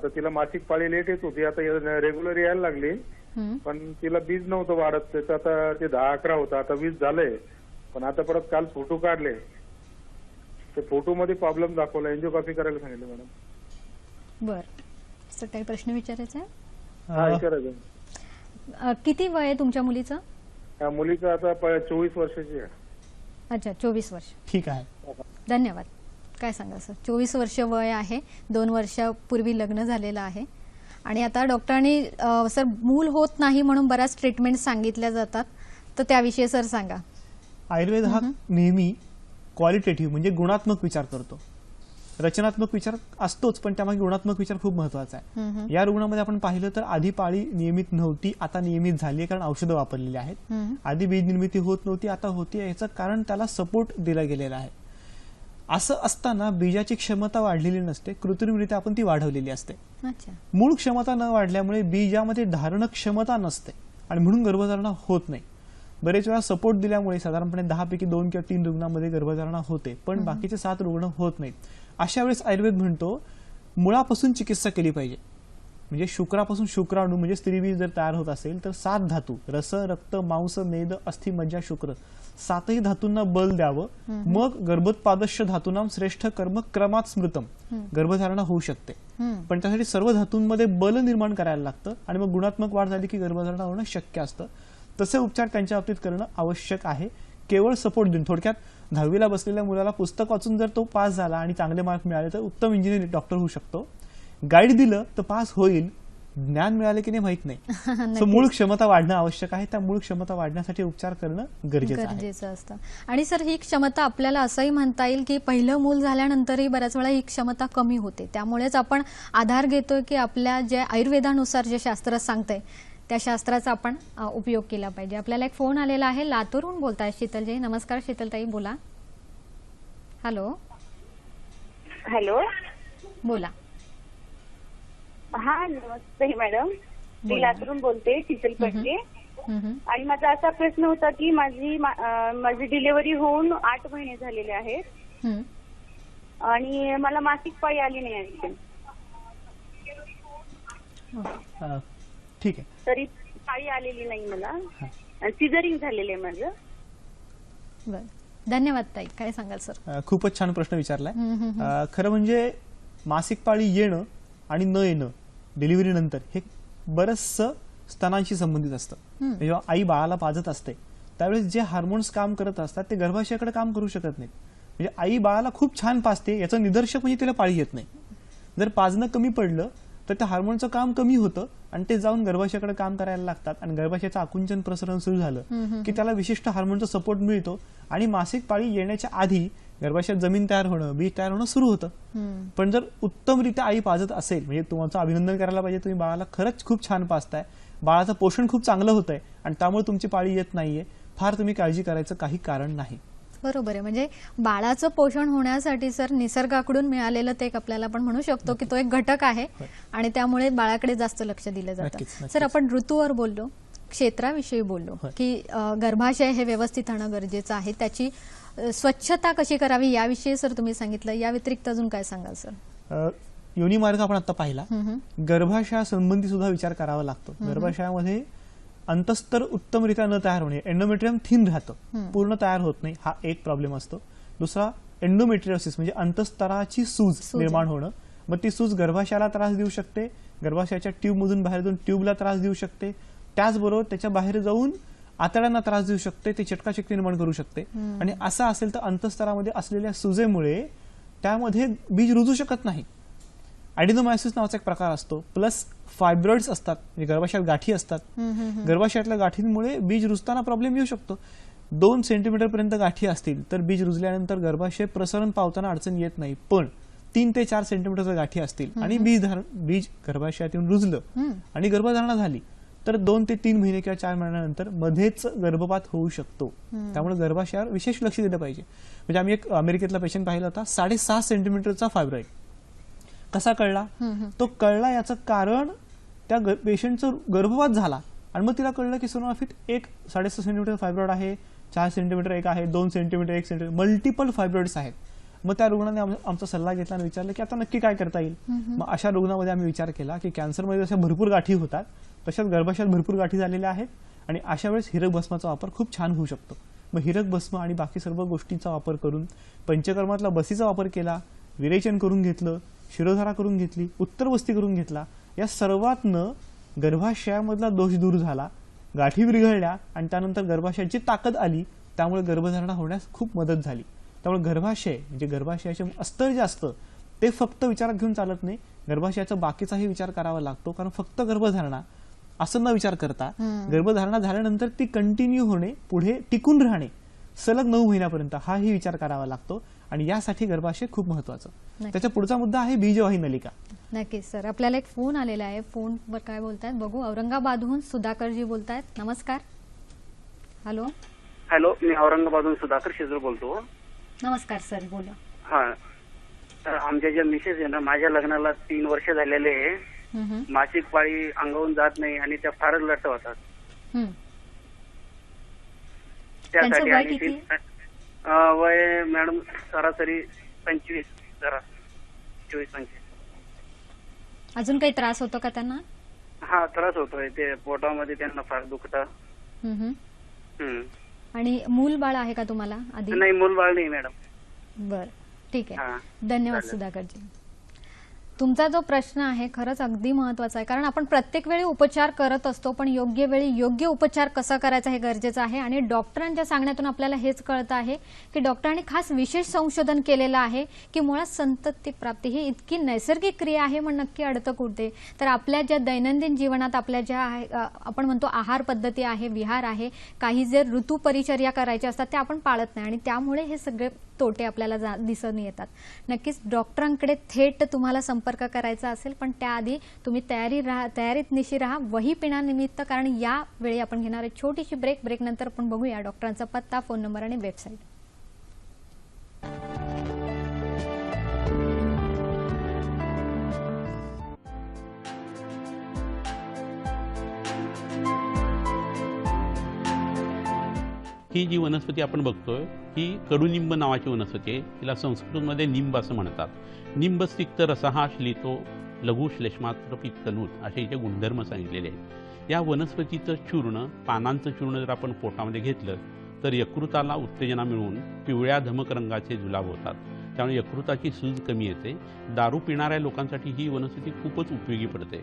[SPEAKER 3] तर तिला मासिक पाळी लेट येत होती, आता रेग्युलर यायला लागली, पण तिला बीज नव्हतं वाढत. त्याचं आता ते 10-11 होतं, आता 20 झालंय. पण आता परत काल फोटो काढले, ते फोटो मध्ये प्रॉब्लेम दाखवला, एंजिओग्राफी करायला सांगितलं मॅडम.
[SPEAKER 1] बर सर, काही प्रश्न विचारायचा आहे?
[SPEAKER 3] हा विचारायचं.
[SPEAKER 1] किती वय आहे तुमच्या मुलीचं?
[SPEAKER 3] त्या मुलीचं आता 24 वर्षाची आहे.
[SPEAKER 1] अच्छा, 24 वर्ष.
[SPEAKER 2] ठीक आहे,
[SPEAKER 1] धन्यवाद. काय सांगा सर, 24 वर्ष वय आहे, 2 वर्षापूर्वी लग्न झालेलं आहे आणि आता डॉक्टरांनी सर मूल होत नाही म्हणून बऱ्याच ट्रीटमेंट सांगितल्या जातात, तर त्याविषयी सर सांगा.
[SPEAKER 2] आयुर्वेद हा नेहमी क्वालिटेटिव्ह म्हणजे गुणात्मक विचार करतो. रचनात्मक विचार असतोच, पण त्यामागे गुणात्मक विचार खूप महत्वाचा आहे. या रुग्णामध्ये आपण पाहिलं तर आधी पाळी नियमित नव्हती, आता नियमित झाली आहे, कारण औषधं वापरलेली आहेत. आधी बीज निर्मिती होत नव्हती, आता होती. याचं कारण त्याला सपोर्ट दिला गेलेला आहे. असं असताना बीजाची क्षमता वाढलेली नसते, कृत्रिमरित्या आपण ती वाढवलेली असते.
[SPEAKER 1] अच्छा.
[SPEAKER 2] मूळ क्षमता न वाढल्यामुळे बीजामध्ये धारण क्षमता नसते आणि म्हणून गर्भधारणा होत नाही. बरेच वेळा सपोर्ट दिल्यामुळे साधारणपणे 10 पैकी 2 किंवा 3 रुग्णांमध्ये गर्भधारणा होते, पण बाकीचे 7 रुग्ण होत नाहीत. अशा वेळेस आयुर्वेद म्हणतो मुळापासून चिकित्सा केली पाहिजे. म्हणजे शुक्रापासून शुक्राणू म्हणजे स्त्रीबीज जर तयार होत असेल तर 7 धातू रस, रक्त, मांस, मेद, अस्थि, मज्जा, शुक्र 7ही धातूंना बल द्यावं, मग गर्भोत्पादश्य धातूनाम श्रेष्ठ कर्म क्रमात स्मृतम गर्भधारणा होऊ शकते. पण त्यासाठी सर्व धातूंमध्ये बल निर्माण करायला लागतं आणि मग गुणात्मक वाढ झाली की गर्भधारणा होणं शक्य असतं. तसे उपचार त्यांच्या बाबतीत करणं आवश्यक आहे, केवळ सपोर्ट देऊन. थोडक्यात 10वीला बसलेल्या मुलाला पुस्तक वाचून जर तो पास झाला आणि चांगले मार्क मिळाले तर उत्तम इंजिनियर डॉक्टर होऊ शकतो. गाईड दिलं तर पास होईल, ज्ञान मिळाले की नाही माहित नाही. सो मूळ क्षमता वाढणं आवश्यक आहे. त्या मूळ क्षमता वाढण्यासाठी उपचार करणं गरजेचं
[SPEAKER 1] असतं. आणि सर, ही क्षमता आपल्याला असंही म्हणता येईल की पहिलं मूल झाल्यानंतरही बऱ्याच वेळा ही क्षमता कमी होते. त्यामुळेच आपण आधार घेतोय की आपल्या जे आयुर्वेदानुसार जे शास्त्र सांगतंय त्या शास्त्राचा आपण उपयोग केला पाहिजे. आपल्याला एक फोन आलेला आहे, लातूरहून बोलताय शीतलजी. नमस्कार शीतलताई, बोला. हॅलो.
[SPEAKER 5] हॅलो,
[SPEAKER 1] बोला.
[SPEAKER 5] हा नमस्ते मॅडम, मी लातूरून बोलते, शीतल पटके. आणि माझा असा प्रश्न होता की माझी डिलिव्हरी होऊन 8 महिने झालेले आहेत आणि मला मासिक पाळी आली नाही आणखी.
[SPEAKER 2] ठीक आहे.
[SPEAKER 5] तरी पाळी आलेली नाही मला, सिझरिंग झालेलं आहे माझं.
[SPEAKER 1] बरं, धन्यवाद ताई. काय सांगाल सर?
[SPEAKER 2] खूपच छान प्रश्न विचारलाय. खरं म्हणजे मासिक पाळी येणं आणि न येणं डिलिव्हरी नंतर हे बरंचसं स्तनांशी संबंधित असतं. जेव्हा आई बाळाला पाजत असते त्यावेळेस जे हार्मोन्स काम करत असतात ते गर्भाशयाकडे काम करू शकत नाहीत. म्हणजे आई बाळाला खूप छान पाजते, याचं निदर्शक म्हणजे तिला पाळी येत नाही. जर पाजणं कमी पडलं तर त्या हार्मोनचं काम कमी होतं आणि ते जाऊन गर्भाशयाकडे काम करायला लागतात आणि गर्भाशयाचं आकुंचन प्रसरण सुरू झालं की त्याला विशिष्ट हार्मोनचा सपोर्ट मिळतो आणि मासिक पाळी येण्याच्या आधी गर्भाशयात जमीन तयार होणं, बीज तयार होणं सुरू होतं. पण जर उत्तमरित्या आई पाजत असेल, म्हणजे तुमचं अभिनंदन करायला पाहिजे, तुम्ही बाळाला खरंच खूप छान पाजताय, बाळाचं पोषण खूप चांगलं होतंय आणि त्यामुळे तुमची पाळी येत नाहीये, फार तुम्ही काळजी करायचं काही कारण नाही.
[SPEAKER 1] बरोबर आहे. म्हणजे बाळाचं पोषण होण्यासाठी सर निसर्गाकडून मिळालेलं ते एक आपल्याला आपण म्हणू शकतो की तो एक घटक आहे आणि त्यामुळे बाळाकडे जास्त लक्ष दिलं जातं. सर, आपण ऋतूवर बोललो, क्षेत्राविषयी बोललो की गर्भाशय हे व्यवस्थित राहणं गरजेचं आहे, त्याची स्वच्छता कशी करावी याविषयी सर तुम्ही सांगितलं. या व्यतिरिक्त अजून काय सांगाल सर?
[SPEAKER 2] योनी मार्ग आपण आता पाहिला, गर्भाशया संबंधी सुद्धा विचार करावा लागतो. गर्भाशयामध्ये अंतस्तर उत्तमरित्या न तयार होणे, एंडोमेट्रियम थिन राहतं, पूर्ण तयार होत नाही, हा एक प्रॉब्लेम असतो. दुसरा एंडोमेट्रियोसिस म्हणजे अंतस्तराची सूज निर्माण होणं. मग ती सूज गर्भाशयाला त्रास देऊ शकते, गर्भाशयाच्या ट्यूबमधून बाहेर जाऊन ट्यूबला त्रास देऊ शकते, त्याचबरोबर त्याच्या बाहेर जाऊन आतड्यांना त्रास देऊ शकते, ते चटकाचटकी निर्माण करू शकते. आणि असं असेल तर अंतस्तरामध्ये असलेल्या सुजेमुळे त्यामध्ये बीज रुजू शकत नाही ॲडिनोमायोसिस नावाचा एक प्रकार असतो, प्लस फायब्रॉइड्स असतात, म्हणजे गर्भाशयात गाठी असतात. गर्भाशयातल्या गाठींमुळे बीज रुजताना प्रॉब्लेम येऊ शकतो. 2 सेंटीमीटर पर्यंत गाठी असतील तर बीज रुजल्यानंतर गर्भाशय प्रसरण पावताना अडचण येत नाही. पण 3 ते 4 सेंटीमीटरच्या गाठी असतील आणि बीज गर्भाशयात येऊन रुजलं आणि गर्भधारणा झाली तर 2 ते 3 महिने किंवा 4 महिन्यानंतर मध्येच गर्भपात होऊ शकतो. त्यामुळे गर्भाशयावर विशेष लक्ष दिलं पाहिजे. म्हणजे आम्ही एक अमेरिकेतला पेशंट पाहिला होता, 6.5 सेंटीमीटरचा फायब्रॉइड. कसा कळला? तो कळला याचं कारण त्या पेशंटचा गर्भपात झाला आणि मग तिला कळलं की सोनोग्राफीत 6.5 सेंटीमीटर फायब्रॉइड आहे, 4 सेंटीमीटर एक आहे, 2 सेंटीमीटर 1 सेंटीमीटर, मल्टिपल फायब्रॉइड्स आहेत. मग त्या रुग्णाने आमचा सल्ला घेतला आणि विचारलं की आता नक्की काय करता येईल. मग अशा रुग्णामध्ये आम्ही विचार केला की कॅन्सरमध्ये जशा भरपूर गाठी होतात तशाच गर्भाशयात भरपूर गाठी झालेल्या आहेत आणि अशा वेळेस हिरक भस्माचा वापर खूप छान होऊ शकतो. मग हिरक भस्म आणि बाकी सर्व गोष्टींचा वापर करून पंचकर्मातला बसीचा वापर केला, विरेचन करून घेतलं, शिरोधारा करून घेतली, उत्तरवस्ती करून घेतला. या सर्वातनं गर्भाशयामधला दोष दूर झाला, गाठी विरघळल्या आणि त्यानंतर गर्भाशयाची ताकद आली. त्यामुळे गर्भधारणा होण्यास खूप मदत झाली. त्यामुळे गर्भाशय म्हणजे गर्भाशयाचे अस्तर जे असतं ते फक्त विचारात घेऊन चालत नाही, गर्भाशयाचा बाकीचाही विचार करावा लागतो. कारण फक्त गर्भधारणा असं न विचार करता गर्भधारणा झाल्यानंतर ती कंटिन्यू होणे, पुढे टिकून राहणे सलग 9 महिन्यापर्यंत हाही विचार करावा लागतो आणि यासाठी गर्भाशय खूप महत्वाचं. त्याचा पुढचा मुद्दा आहे बीजवाही नलिका.
[SPEAKER 1] नक्कीच सर. आपल्याला एक फोन आलेला आहे, फोनवर काय बोलतायत बघू. औरंगाबादहून सुधाकरजी बोलतायत. नमस्कार. हॅलो.
[SPEAKER 6] हॅलो, मी औरंगाबादहून सुधाकर शेजूर बोलतो.
[SPEAKER 1] नमस्कार सर, बोला.
[SPEAKER 6] हा, तर आमच्या ज्या मिसेस आहे ना, माझ्या लग्नाला 3 वर्ष झालेले आहे. मासिक पाळी अंगावून जात नाही आणि त्या फारच लट्ट होतात. त्यासाठी
[SPEAKER 1] वय किती?
[SPEAKER 6] वय मॅडम सरासरी 25, जरा 24-25.
[SPEAKER 1] अजून काही त्रास होतो का त्यांना?
[SPEAKER 6] हा, त्रास होतोय, ते पोटामध्ये त्यांना फार दुखतं.
[SPEAKER 1] आणि मूल बाळ आहे का तुम्हाला आधी?
[SPEAKER 6] नाही, मूल बाळ नाही मॅडम.
[SPEAKER 1] बर, ठीक आहे.
[SPEAKER 6] हा,
[SPEAKER 1] धन्यवाद
[SPEAKER 6] चालेल.
[SPEAKER 1] सुधाकरजी. तुमचा जो प्रश्न आहे खरंच अगदी महत्वाचा आहे. कारण आपण प्रत्येक वेळी उपचार करत असतो, पण योग्य वेळी योग्य उपचार कसा करायचा हे गरजेचं आहे. आणि डॉक्टरांच्या सांगण्यातून आपल्याला हेच कळतं आहे की डॉक्टरांनी खास विशेष संशोधन केलेलं आहे की मुळात संतती प्राप्ती ही इतकी नैसर्गिक क्रिया आहे. मग नक्की अडतं कुठे? तर आपल्या ज्या दैनंदिन जीवनात आपल्या ज्या आपण म्हणतो आहार पद्धती आहे, विहार आहे, काही जे ऋतू परिचर्या करायच्या असतात त्या आपण पाळत नाही आणि त्यामुळे हे सगळे तोटे आपल्याला दिसून येतात. नक्कीच डॉक्टरांकडे थेट तुम्हाला संपर्क करायचा असेल, पण त्याआधी तुम्ही तयारीत निशी राहा वही पिण्यानिमित्त. कारण या वेळी आपण घेणार आहे छोटीशी ब्रेक नंतर आपण बघूया डॉक्टरांचा पत्ता, फोन नंबर आणि वेबसाईट.
[SPEAKER 7] ही जी वनस्पती आपण बघतोय ही कडुनिंब नावाची वनस्पती आहे. तिला संस्कृतमध्ये निंब असं म्हणतात. निंब सिक्त रसहा श्लितो लघु श्लेष्मात्र पित्तनूत असे हिचे गुणधर्म सांगितलेले आहेत. या वनस्पतीचं चूर्ण, पानांचं चूर्ण जर आपण पोटामध्ये घेतलं तर यकृताला उत्तेजना मिळून पिवळ्या धमक रंगाचे जुलाब होतात. त्यामुळे यकृताची सूज कमी येते. दारू पिणाऱ्या लोकांसाठी ही वनस्पती खूपच उपयोगी पडते.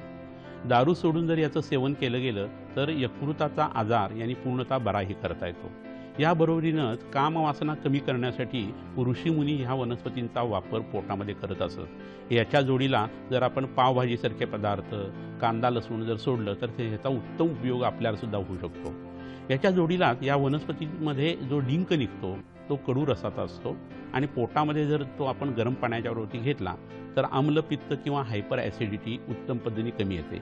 [SPEAKER 7] दारू सोडून जर याचं सेवन केलं गेलं तर यकृताचा आजार यांनी पूर्णतः बराही करता येतो. याबरोबरीनंच कामवासना कमी करण्यासाठी ऋषीमुनी ह्या वनस्पतींचा वापर पोटामध्ये करत असत. याच्या जोडीला जर आपण पावभाजीसारखे पदार्थ, कांदा लसूण जर सोडलं तर ह्याचा उत्तम उपयोग आपल्याला सुद्धा होऊ शकतो. याच्या जोडीला या वनस्पतीमध्ये जो डिंक निघतो तो कडू रसाचा असतो आणि पोटामध्ये जर तो आपण गरम पाण्याच्या वरती घेतला तर आम्लपित्त किंवा हायपर ॲसिडिटी उत्तम पद्धतीने कमी येते.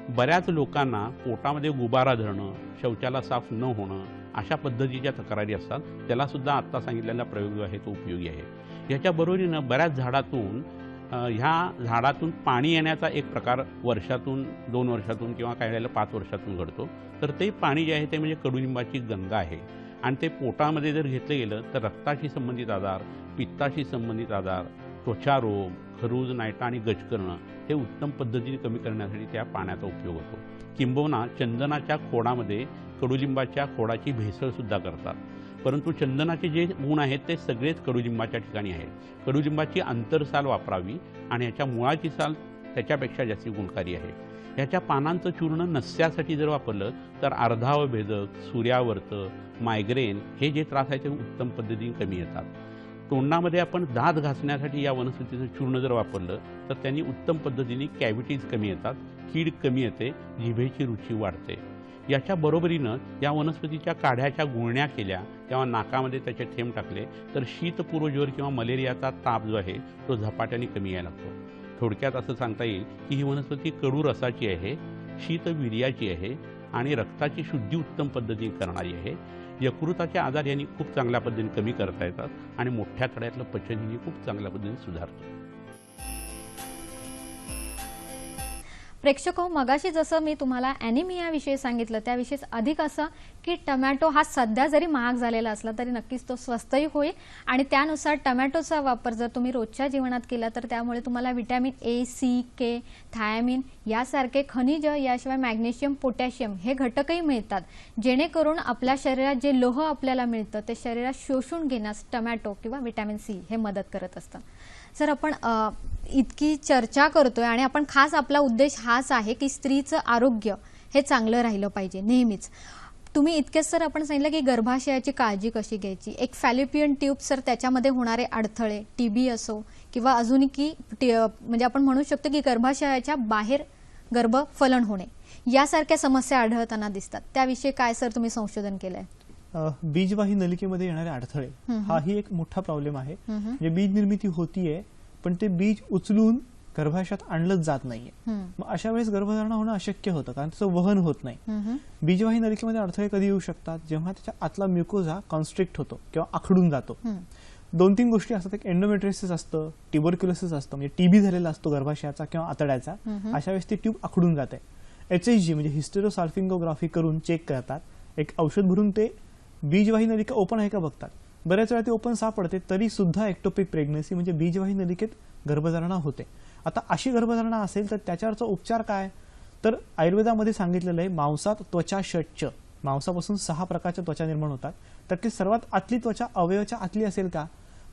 [SPEAKER 7] बऱ्याच लोकांना पोटामध्ये गुबारा धरणं, शौचाला साफ न होणं अशा पद्धतीच्या तक्रारी असतात. त्यालासुद्धा आत्ता सांगितलेला प्रयोग आहे तो उपयोगी आहे. याच्याबरोबरीनं बऱ्याच झाडातून पाणी येण्याचा एक प्रकार वर्षातून 2 वर्षातून किंवा काही वेळेला 5 वर्षातून घडतो. तर ते पाणी जे आहे ते म्हणजे कडुनिंबाची गंगा आहे आणि ते पोटामध्ये जर घेतलं गेलं तर रक्ताशी संबंधित आजार, पित्ताशी संबंधित आजार, त्वचारोग, खरूज, नायटा आणि गच करणं हे उत्तम पद्धतीने कमी करण्यासाठी त्या पाण्याचा उपयोग होतो. किंबहुना चंदनाच्या खोडामध्ये कडुलिंबाच्या खोडाची भेसळसुद्धा करतात. परंतु चंदनाचे जे गुण आहेत ते सगळेच कडुलिंबाच्या ठिकाणी आहेत. कडुलिंबाची आंतरसाल वापरावी आणि ह्याच्या मुळाची साल त्याच्यापेक्षा जास्त गुणकारी आहे. ह्याच्या पानांचं चूर्ण नस्यासाठी जर वापरलं तर अर्धावभेदक, सूर्यावर्त, मायग्रेन हे जे त्रास आहेत ते उत्तम पद्धतीने कमी येतात. तोंडामध्ये आपण दात घासण्यासाठी या वनस्पतीचं चूर्ण जर वापरलं तर त्यांनी उत्तम पद्धतीने कॅव्हिटीज कमी येतात, कीड कमी येते, जिभेची रुची वाढते. याच्या बरोबरीनं या वनस्पतीच्या काढ्याच्या गुळण्या केल्या किंवा नाकामध्ये त्याचे थेंब टाकले तर शीतपूर्व ज्वर किंवा मलेरियाचा ताप जो आहे तो झपाट्याने कमी यायला लागतो. थोडक्यात असं सांगता येईल की ही वनस्पती कडू रसाची आहे, शीतवीर्याची आहे आणि रक्ताची शुद्धी उत्तम पद्धतीने करणारी आहे. यकृताचे आजार यांनी खूप चांगल्या पद्धतीने कमी करता येतात आणि मोठ्या तळ्यातलं पचनही खूप चांगल्या पद्धतीने सुधारतं.
[SPEAKER 1] प्रेक्षको, मगाशी जसं मी तुम्हाला ॲनिमियाविषयी सांगितलं त्याविषयीच अधिक असं की टमॅटो हा सध्या जरी महाग झालेला असला तरी नक्कीच तो स्वस्तही होईल आणि त्यानुसार टमॅटोचा वापर जर तुम्ही रोजच्या जीवनात केला तर त्यामुळे तुम्हाला vitamin A, C, K, thiamine यासारखे खनिज, याशिवाय मॅग्नेशियम, पोटॅशियम हे घटकही मिळतात, जेणेकरून आपल्या शरीरात जे लोह आपल्याला मिळतं ते शरीरात शोषून घेण्यास टमॅटो किंवा व्हिटॅमिन सी हे मदत करत असतं. सर, आपण इतकी चर्चा करतोय आणि आपण खास आपला उद्देश हाच आहे की स्त्रीचं आरोग्य हे चांगलं राहिलं पाहिजे नेहमीच. तुम्ही इतकेच सर आपण सांगितलं की गर्भाशयाची काळजी कशी घ्यायची, एक फॅलिपियन ट्यूब सर त्याच्यामध्ये होणारे अडथळे, टीबी असो किंवा अजूनही म्हणजे आपण म्हणू शकतो की गर्भाशयाच्या बाहेर गर्भफलन होणे यासारख्या समस्या आढळताना दिसतात, त्याविषयी काय सर तुम्ही संशोधन केलंय?
[SPEAKER 2] बीजवाही नलिकेमध्ये येणारे अडथळे हाही एक मोठा प्रॉब्लेम आहे. म्हणजे बीज निर्मिती होतीये पण ते बीज उचलून गर्भाशयात आणलंच जात नाहीये. मग अशा वेळेस गर्भधारणा होणं अशक्य होतं कारण त्याचं वहन होत नाही. बीजवाही नलिकेमध्ये अडथळे कधी येऊ शकतात? जेव्हा त्याच्या आतला म्युकोझा कॉन्स्ट्रिक्ट होतो किंवा आखडून जातो. 2-3 गोष्टी असतात. एक एंडोमेट्रियोसिस असतं, ट्युबरक्युलोसिस असतं, म्हणजे टीबी झालेला असतो गर्भाशयाचा किंवा आतड्याचा. अशा वेळेस ती ट्यूब आखडून जाते. HSG म्हणजे हिस्टेरोसाल्फिंगोग्राफी करून चेक करतात, एक औषध भरून ते बीजवाही नलिका ओपन आहे का बघतात. बऱ्याच वेळा ते ओपन सापडते तरी सुद्धा एक्टोपिक प्रेग्नन्सी म्हणजे बीजवाही नलिकेत गर्भधारणा होते. आता अशी गर्भधारणा असेल तर त्याच्यावरचा उपचार काय? तर आयुर्वेदामध्ये सांगितलेलं आहे मांसात त्वचा षट्च, मांसापासून 6 प्रकारच्या त्वचा निर्माण होतात. त्यातली सर्वात आतली त्वचा अवयवाच्या आतली असेल का?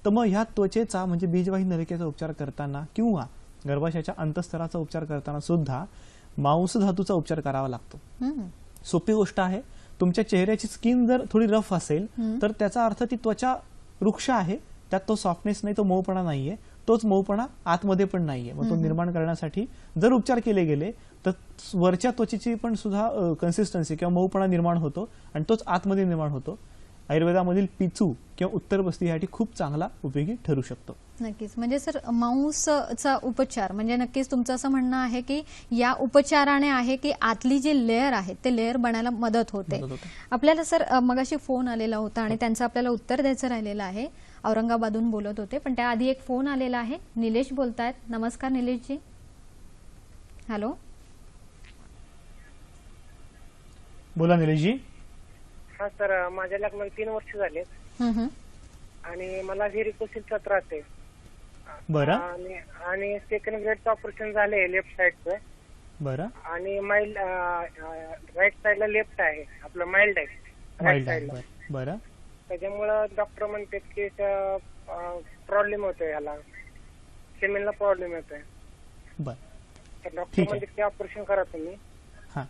[SPEAKER 2] तर मग ह्या त्वचेचा म्हणजे बीजवाही नलिकेचा उपचार करताना किंवा गर्भाशयाच्या अंतःस्तराचा उपचार करताना सुद्धा मांस धातूचा उपचार करावा लागतो. सोपी गोष्ट आहे. तुमच्या चेहऱ्याची स्किन जर थोडी रफ असेल तर त्याचा अर्थ ती त्वचा वृक्ष आहे, त्यात तो सॉफ्टनेस नाही, तो मऊपणा नाहीये, तोच मऊपणा आतमध्ये पण नाहीये. मग तो निर्माण करण्यासाठी जर उपचार केले गेले तर वरच्या त्वचेची पण सुद्धा कन्सिस्टन्सी किंवा मऊपणा निर्माण होतो आणि तोच आतमध्ये निर्माण होतो. आयुर्वेदामधील पिचू किंवा उत्तर बस्ती यासाठी खूप चांगला उपयोगी ठरू शकतो.
[SPEAKER 1] नक्कीच. म्हणजे सर मांसचा उपचार म्हणजे नक्कीच तुमचं असं म्हणणं आहे की या उपचाराने आहे की आतली जी लेअर आहे ते लेअर बनायला मदत होते. आपल्याला सर मगाशी फोन आलेला होता आणि त्यांचं आपल्याला उत्तर द्यायचं राहिलेलं आहे. औरंगाबादहून बोलत होते पण त्याआधी एक फोन आलेला आहे. निलेश बोलतायत. नमस्कार निलेशजी. हॅलो,
[SPEAKER 2] बोला निलेशजी.
[SPEAKER 3] हा सर, माझ्या लग्नाला 3 वर्ष झाले आणि मला व्हेरिकोसिसचा त्रास आहे.
[SPEAKER 2] बरं.
[SPEAKER 3] आणि सेकंड ग्रेडचं ऑपरेशन झालंय लेफ्ट साईडचं.
[SPEAKER 2] बरं. आणि
[SPEAKER 3] माइल्ड राईट साईडला लेफ्ट आहे, आपलं माइल्ड आहे राईट साईडला.
[SPEAKER 2] बरं.
[SPEAKER 3] त्याच्यामुळं डॉक्टर म्हणतात की प्रॉब्लेम होतोय, याला सिमेनला प्रॉब्लेम येतोय.
[SPEAKER 2] बरं.
[SPEAKER 3] तर डॉक्टर म्हणतात की ऑपरेशन करा तुम्ही.
[SPEAKER 2] हा.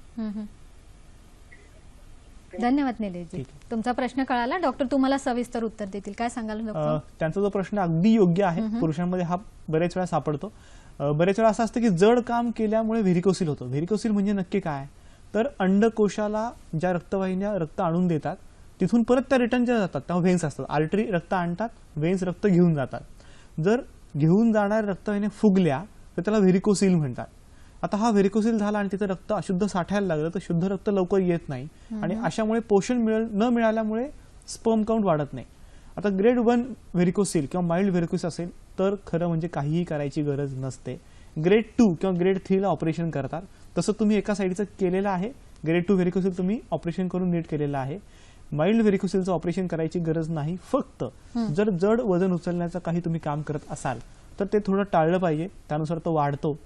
[SPEAKER 1] धन्यवाद निलेशजी, तुमचा प्रश्न कळाला. डॉक्टर तुम्हाला सविस्तर उत्तर देतील. काय सांगाल डॉक्टर?
[SPEAKER 2] त्यांचा जो प्रश्न अगदी योग्य आहे. पुरुषांमध्ये हा बरेच वेळा सापडतो. बरेच वेळा असं असतं की जड काम केल्यामुळे व्हेरिकोसिल होतो. व्हेरिकोसिल म्हणजे नक्की काय? तर अंडकोशाला ज्या रक्तवाहिन्या रक्त आणून देतात तिथून परत त्या रिटर्न ज्या जातात तेव्हा व्हेन्स असतात. आर्टरी रक्त आणतात, व्हेन्स रक्त घेऊन जातात. जर घेऊन जाणाऱ्या रक्तवाहिन्या फुगल्या तर त्याला व्हेरिकोसिल म्हणतात. आता हा व्हेरिकोसिल झाला आणि तिथं रक्त अशुद्ध साठायला लागलं तर शुद्ध रक्त लवकर येत नाही आणि अशामुळे पोषण न मिळाल्यामुळे स्पर्म काउंट वाढत नाही. आता ग्रेड 1 व्हेरिकोसिल किंवा माइल्ड व्हेरिकोसिस असेल तर खरं म्हणजे काहीही करायची गरज नसते. ग्रेड 2 किंवा ग्रेड 3 ला ऑपरेशन करतात. तसं तुम्ही एका साईडचं केलेलं आहे. ग्रेड 2 व्हेरिकोसिल तुम्ही ऑपरेशन करून नीट केलेलं आहे. माइल्ड व्हेरिकोसिलचं ऑपरेशन करायची गरज नाही. फक्त जर जड वजन उचलण्याचं काही तुम्ही काम करत असाल तर ते थोडं टाळलं पाहिजे, त्यानुसार तो वाढतो.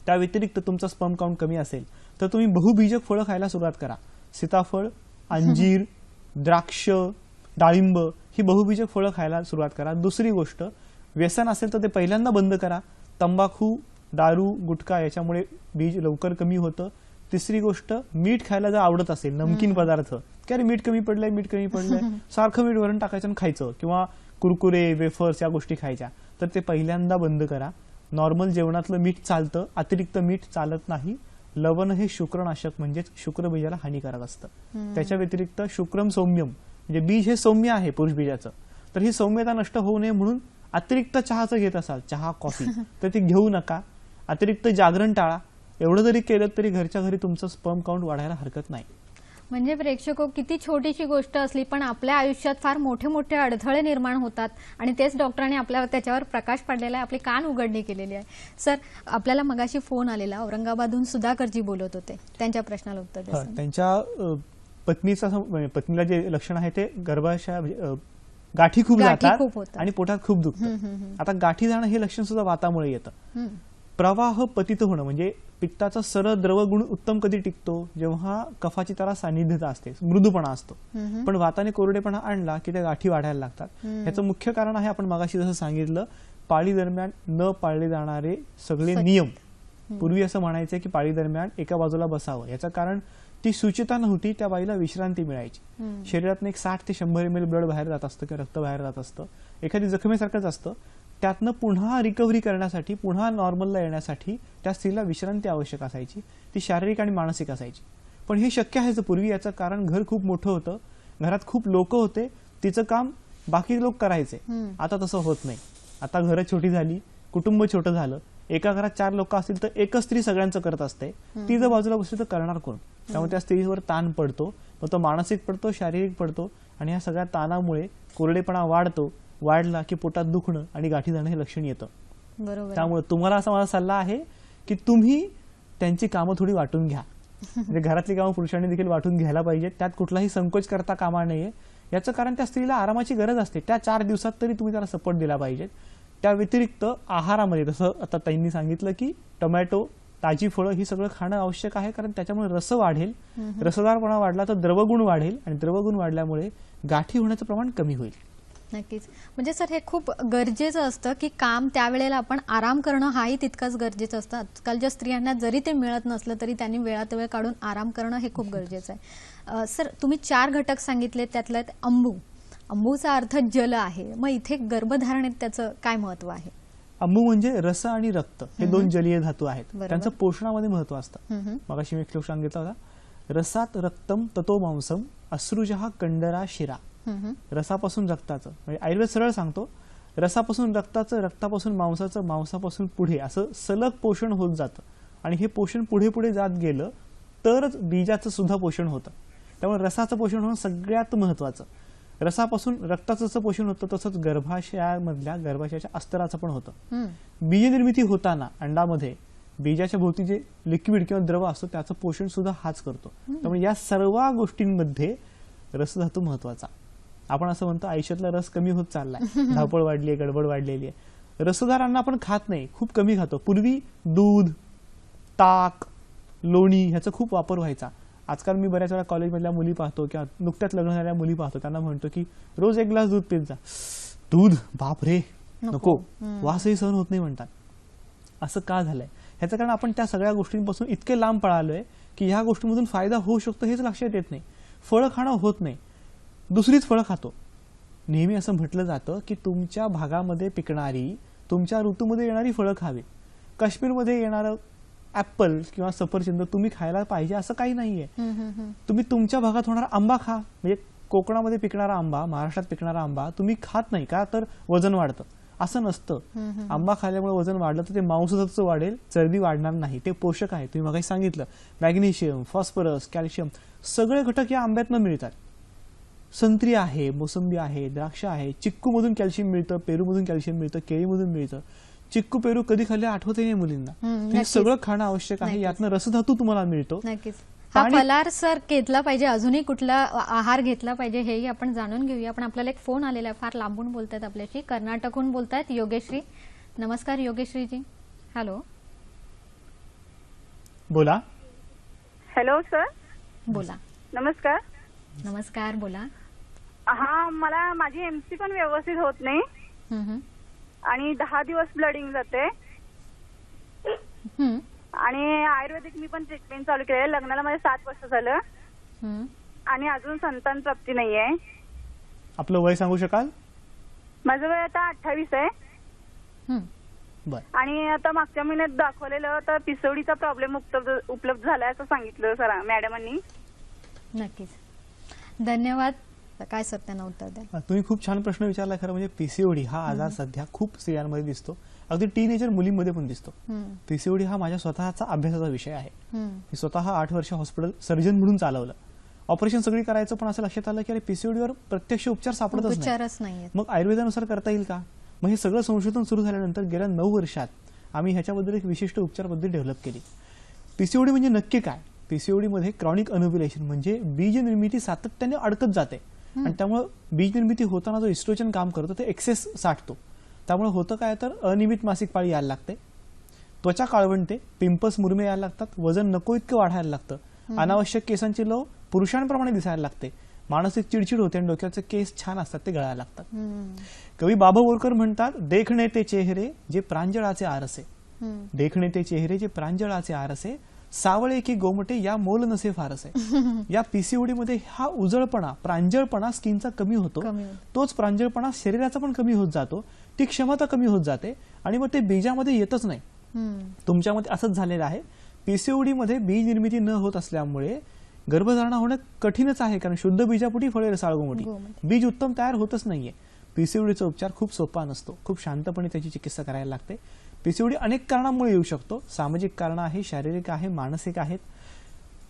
[SPEAKER 2] त्या व्यतिरिक्त तुमचा स्पर्म काउंट कमी असेल तर तुम्ही बहुबीजक फळं खायला सुरुवात करा. सीताफळ, अंजीर, द्राक्ष, डाळिंब ही बहुबीजक फळं खायला सुरुवात करा. दुसरी गोष्ट, व्यसन असेल तर ते पहिल्यांदा बंद करा. तंबाखू, दारू, गुटखा याच्यामुळे बीज लवकर कमी होतं. तिसरी गोष्ट, मीठ खायला जर आवडत असेल, नमकीन पदार्थ, की अरे मीठ कमी पडलंय, सारखं मीठ वरण टाकायचं आणि खायचं, किंवा कुरकुरे वेफर्स या गोष्टी खायच्या तर ते पहिल्यांदा बंद करा. नॉर्मल जेवणातलं मीठ चालतं, अतिरिक्त मीठ चालत नाही. लवण हे शुक्रनाशक म्हणजेच शुक्रबीजाला हानिकारक असतं. त्याच्या व्यतिरिक्त शुक्रम सौम्यम म्हणजे बीज हे सौम्य आहे पुरुष बीजाचं, तर ही सौम्यता नष्ट होऊ नये म्हणून अतिरिक्त चहाचं घेत असाल, चहा कॉफी तर ती घेऊ नका. अतिरिक्त जागरण टाळा. एवढं जरी केलं तरी घरच्या घरी तुमचं स्पर्म काउंट वाढायला हरकत नाही.
[SPEAKER 1] म्हणजे प्रेक्षको, किती छोटीशी गोष्ट असली पण आपल्या आयुष्यात फार मोठे मोठे अडथळे निर्माण होतात आणि तेच डॉक्टरांनी आपल्या त्याच्यावर प्रकाश पाडलेला आहे, आपली कान उघडणी केलेली आहे. सर, आपल्याला मगाशी फोन आलेला, औरंगाबादहून सुधाकरजी बोलत होते, त्यांच्या प्रश्नाला उत्तर द्या.
[SPEAKER 2] त्यांच्या पत्नीला जे लक्षण आहे ते गर्भाशय गाठी खूप जातात आणि पोटात खूप दुखतं. आता गाठी जाणं हे लक्षण सुद्धा वातामुळे येतं. प्रवाह पतित होणं म्हणजे पित्ताचा सरळ द्रवगुण उत्तम कधी टिकतो, जेव्हा कफाची त्याला सानिध्यता असते, मृदूपणा असतो. पण वाताने कोरडेपणा आणला की त्या गाठी वाढायला लागतात. याचं मुख्य कारण आहे, आपण मगाशी जसं सांगितलं, पाळी दरम्यान न पाळले जाणारे सगळे नियम. पूर्वी असं म्हणायचं की पाळी दरम्यान एका बाजूला बसावं. याचं कारण ती सुचिता नव्हती, त्या बाईला विश्रांती मिळायची. शरीरातून एक 60 ते 100 ml ब्लड बाहेर जात असतं किंवा रक्त बाहेर जात असतं, एखादी जखमेसारखंच असतं. त्यातनं पुन्हा रिकव्हरी करण्यासाठी, पुन्हा नॉर्मलला येण्यासाठी त्या स्त्रीला विश्रांती आवश्यक असायची, ती शारीरिक आणि मानसिक असायची. पण हे शक्य आहे पूर्वी. याचं कारण घर खूप मोठं होतं, घरात खूप लोक होते, तिचं काम बाकी लोक करायचे. आता तसं होत नाही. आता घरं छोटी झाली, कुटुंब छोटं झालं, एका घरात 4 लोक असतील तर एकच स्त्री सगळ्यांचं करत असते. ती जर बाजूला बसली तर करणार कोण? त्यामुळे त्या स्त्रीवर ताण पडतो, मग तो मानसिक पडतो, शारीरिक पडतो आणि या सगळ्या ताणामुळे कोरडेपणा वाढतो. वाढला की पोटात दुखणं आणि गाठी जाणं हे लक्षण येतं.
[SPEAKER 1] बरोबर.
[SPEAKER 2] त्यामुळे तुम्हाला असा माझा सल्ला आहे की तुम्ही त्यांची कामं थोडी वाटून घ्या. म्हणजे घरातली कामं पुरुषांनी देखील वाटून घ्यायला पाहिजेत. त्यात कुठलाही संकोच करता कामा नये. याचं कारण त्या स्त्रीला आरामाची गरज असते. त्या 4 दिवसात तरी तुम्ही त्याला सपोर्ट दिला पाहिजे. त्या व्यतिरिक्त आहारामध्ये जसं आता ताईंनी सांगितलं की टोमॅटो, ताजी फळं ही सगळं खाणं आवश्यक आहे, कारण त्याच्यामुळे रस वाढेल. रसदारपणा वाढला तर द्रवगुण वाढेल आणि द्रवगुण वाढल्यामुळे गाठी होण्याचं प्रमाण कमी होईल.
[SPEAKER 1] नक्कीच. म्हणजे सर, हे खूप गरजेचं असतं की काम त्यावेळेला आपण आराम करणं हाही तितकंच गरजेचं असतं. आजकालच्या स्त्रियांना जरी ते मिळत नसलं तरी त्यांनी वेळात वेळ काढून आराम करणं हे खूप गरजेचं आहे. सर, तुम्ही 4 घटक सांगितले, त्यातलं अंबू. अंबूचा अर्थ जल आहे, मग इथे गर्भधारणेत त्याचं काय महत्व आहे?
[SPEAKER 2] अंबू म्हणजे रस आणि रक्त हे 2 जलीय धातू आहेत. त्यांचं पोषणामध्ये महत्व असतं. मगाशी मी एक श्लोक सांगितला होता, रसात रक्तम ततो मांसम अश्रुजः कंडरा शिरा. रसापासून रक्ताचं, म्हणजे आयुर्वेद सरळ सांगतो, रसापासून रक्ताचं, रक्तापासून मांसाचं, मांसापासून पुढे असं सलग पोषण होत जातं. आणि हे पोषण पुढे पुढे जात गेलं तरच बीजाचं सुद्धा पोषण होतं. त्यामुळे रसाचं पोषण होणं सगळ्यात महत्वाचं. रसापासून रक्ताचं जसं पोषण होतं तसंच गर्भाशयाच्या अस्तराचं पण होतं. बीजनिर्मिती होताना अंडामध्ये बीजाच्या भोवती जे लिक्विड किंवा द्रव असतो त्याचं पोषण सुद्धा हाच करतो. त्यामुळे या सर्व गोष्टींमध्ये रसधातू महत्वाचा. आपण असं म्हणतो आयुष्यातला रस कमी होत चाललाय, धावपळ वाढली आहे, गडबड वाढलेली आहे. रसदार अन्न आपण खात नाही, खूप कमी खातो. पूर्वी दूध, ताक, लोणी ह्याचा खूप वापर व्हायचा. आजकाल मी बऱ्याच वेळा कॉलेजमधल्या मुली पाहतो किंवा नुकत्याच लग्न झालेल्या मुली पाहतो, त्यांना म्हणतो की रोज 1 ग्लास दूध पित जा. दूध बाप रे नको, वासही सहन होत नाही म्हणतात. असं का झालंय? ह्याचं कारण आपण त्या सगळ्या गोष्टींपासून इतके लांब पळालोय की ह्या गोष्टींमधून फायदा होऊ शकतो हेच लक्षात येत नाही. फळं खाणं होत नाही, दुसरीच फळं खातो. नेहमी असं म्हटलं जातं की तुमच्या भागामध्ये पिकणारी, तुमच्या ऋतूमध्ये येणारी फळं खावी. काश्मीरमध्ये येणारं ऍपल किंवा सफरचंद तुम्ही खायला पाहिजे असं काही नाहीये. तुम्ही तुमच्या भागात होणारा आंबा खा. म्हणजे कोकणामध्ये पिकणारा आंबा, महाराष्ट्रात पिकणारा आंबा तुम्ही खात नाही का तर वजन वाढतं, असं नसतं. आंबा खाल्ल्यामुळे वजन वाढलं तर ते मांसतत्व वाढेल, चरबी वाढणार नाही. ते पोषक आहे. तुम्ही मगाशी सांगितलं मॅग्नेशियम, फॉस्फरस, कॅल्शियम सगळे घटक या आंब्यातनं मिळतात. संत्री आहे, मोसंबी आहे, द्राक्ष आहे, चिक्कू मधून कॅल्शियम मिळतं, पेरू मधून कॅल्शियम मिळतं, केळीमधून मिळतं. चिक्कू पेरू कधी खाल्ले आठवतही नाही मुलींना. हे सगळं खाणं आवश्यक आहे. यातनं रसधातू तुम्हाला मिळतो.
[SPEAKER 1] नक्कीच. हा फलार सर घेतला पाहिजे, अजूनही कुठला आहार घेतला पाहिजे हेही आपण जाणून घेऊया. पण आपल्याला एक फोन आलेला आहे, फार लांबून बोलतायत आपल्याशी, कर्नाटकहून बोलतायत योगेश्री. नमस्कार योगेश्रीजी. हॅलो,
[SPEAKER 2] बोला.
[SPEAKER 5] Hello sir.
[SPEAKER 1] बोला.
[SPEAKER 5] नमस्कार.
[SPEAKER 1] नमस्कार, बोला.
[SPEAKER 5] हा, मला माझी एमसी पण व्यवस्थित होत नाही आणि 10 दिवस ब्लडिंग जाते आणि आयुर्वेदिक मी पण ट्रीटमेंट चालू केली. लग्नाला माझे 7 वर्ष झालं आणि अजून संतान प्राप्ती नाहीये.
[SPEAKER 2] आपलं वय सांगू शकाल?
[SPEAKER 5] माझं वय आता 28 आहे
[SPEAKER 1] हं.
[SPEAKER 2] बर
[SPEAKER 5] आणि आता मागच्या महिन्यात दाखवलेलं तर पिसोडीचा प्रॉब्लेम उपलब्ध झालाय असं सांगितलं सर मॅडमांनी.
[SPEAKER 1] नक्कीच धन्यवाद. काय सर त्यांना उत्तर द्या.
[SPEAKER 2] तुम्ही खूप छान प्रश्न विचारला. खरं म्हणजे पीसीओडी हा आजार सध्या खूप स्त्रियांमध्ये दिसतो, अगदी टीनेजर मुलींमध्ये पण दिसतो. पीसीओडी हा माझ्या स्वतःचा अभ्यासाचा विषय आहे. मी स्वतः 8 वर्ष हॉस्पिटल सर्जन म्हणून चालवलं. ऑपरेशन सगळी करायचं, पण असं लक्षात आलं की अरे पीसीओडीवर प्रत्यक्ष उपचार सापडतच
[SPEAKER 1] उपचारच नाहीये.
[SPEAKER 2] मग आयुर्वेदानुसार करता येईल का? मग हे सगळं संशोधन सुरू झाल्यानंतर गेल्या 9 वर्षात आम्ही ह्याच्याबद्दल एक विशिष्ट उपचार पद्धती डेव्हलप केली. पीसीओडी म्हणजे नक्की काय? पीसीओडी मध्ये क्रॉनिक अनोव्युलेशन म्हणजे बीज निर्मिती सातत्याने अडकत जाते आणि त्यामुळे बीज निर्मिती होताना जो इस्ट्रोजन काम करतो ते एक्सेस साठतो. त्यामुळे होतं काय तर अनियमित मासिक पाळी यायला लागते, त्वचा काळवंटे, पिंपल्स मुरमे यायला लागतात, वजन नको इतकं वाढायला लागतं, अनावश्यक केसांची लव पुरुषांप्रमाणे दिसायला लागते, मानसिक चिडचिड होते आणि डोक्याचे केस छान असतात ते गळायला लागतात. कवी बाबा बोरकर म्हणतात, देखणे ते चेहरे जे प्रांजळाचे आरसे, देखणे ते चेहरे जे प्रांजळाचे आरसे, सावळे की गोमटे या मोल नसे फारसे. या पीसीओडी मध्ये हा उजळपणा, प्रांजळपणा स्किनचा कमी होतो. तोच प्रांजळपणा शरीराचा पण कमी होत जातो, ती क्षमता कमी होत जाते आणि मग ते बीजामध्ये येतच नाही. तुमच्यामध्ये असंच झालेलं आहे. पीसीओडी मध्ये बीज निर्मिती न होत असल्यामुळे गर्भधारणा होणं कठीणच आहे, कारण शुद्ध बीजापोटी फळे रसाळ गोमटी, बीज उत्तम तयार होतच नाहीये. पीसीओडीचा उपचार खूप सोपा नसतो, खूप शांतपणे त्याची चिकित्सा करायला लागते. पीसीओडी अनेक कारणांमुळे येऊ शकतो. सामाजिक कारण आहे, शारीरिक आहे, मानसिक आहेत,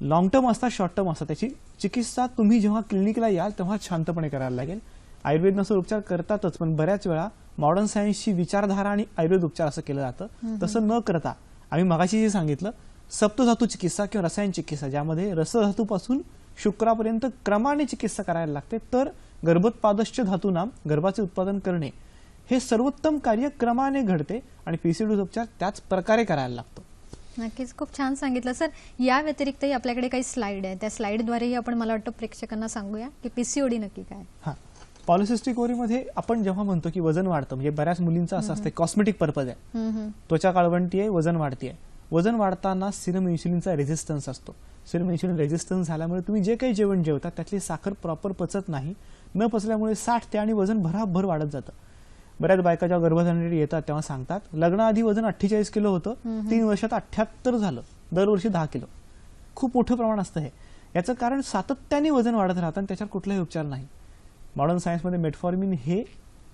[SPEAKER 2] लॉंग टर्म असतात, शॉर्ट टर्म असतात. त्याची चिकित्सा तुम्ही जेव्हा क्लिनिकला याल तेव्हा शांतपणे करायला लागेल. आयुर्वेदनुसार उपचार करतातच, पण बऱ्याच वेळा मॉडर्न सायन्सची विचारधारा आणि आयुर्वेद उपचार असं केलं जातं. तसं न करता आम्ही मगाशी जे सांगितलं सप्तधातू चिकित्सा किंवा रसायन चिकित्सा, ज्यामध्ये रसधातूपासून शुक्रापर्यंत क्रमाने चिकित्सा करायला लागते, तर गर्भोत्पादश्च धातूंना गर्भाचे उत्पादन करणे हे सर्वोत्तम कार्य क्रमाने घडते आणि पीसीओडी उपचार त्याच प्रकारे करायला लागतो.
[SPEAKER 1] नक्कीच खूप छान सांगितलं सर. या व्यतिरिक्तही आपल्याकडे काही स्लाइड आहे, त्या स्लाइडद्वारेही आपण मला वाटतं प्रेक्षकांना सांगूया की पीसीओडी नक्की काय.
[SPEAKER 2] हा, पॉलिसिस्टिक ओव्हरीमध्ये आपण जेव्हा म्हणतो की वजन वाढतं, म्हणजे बऱ्याच मुलींचं असं असतं कॉस्मेटिक पर्पज आहे, त्वचा काळवंटी आहे, वजन वाढतीये. वजन वाढताना सिरम इन्शुलिनचा रेझिस्टन्स असतो. सिरम इन्शुलिन रेझिस्टन्स झाल्यामुळे तुम्ही जे काही जेवण जेवता त्यातली साखर प्रॉपर पचत नाही, न पचल्यामुळे साठते आणि वजन भराभर वाढत जातं. बऱ्याच बायका जेव्हा गर्भधारणेसाठी येतात तेव्हा सांगतात लग्नाआधी वजन 48 किलो होतं, 3 वर्षात 78 झालं, दरवर्षी 10 किलो. खूप मोठं प्रमाण असतं हे. याचं कारण सातत्याने वजन वाढत राहतं आणि त्याच्यावर कुठलाही उपचार नाही. मॉडर्न सायन्समध्ये मेटफॉर्मिन हे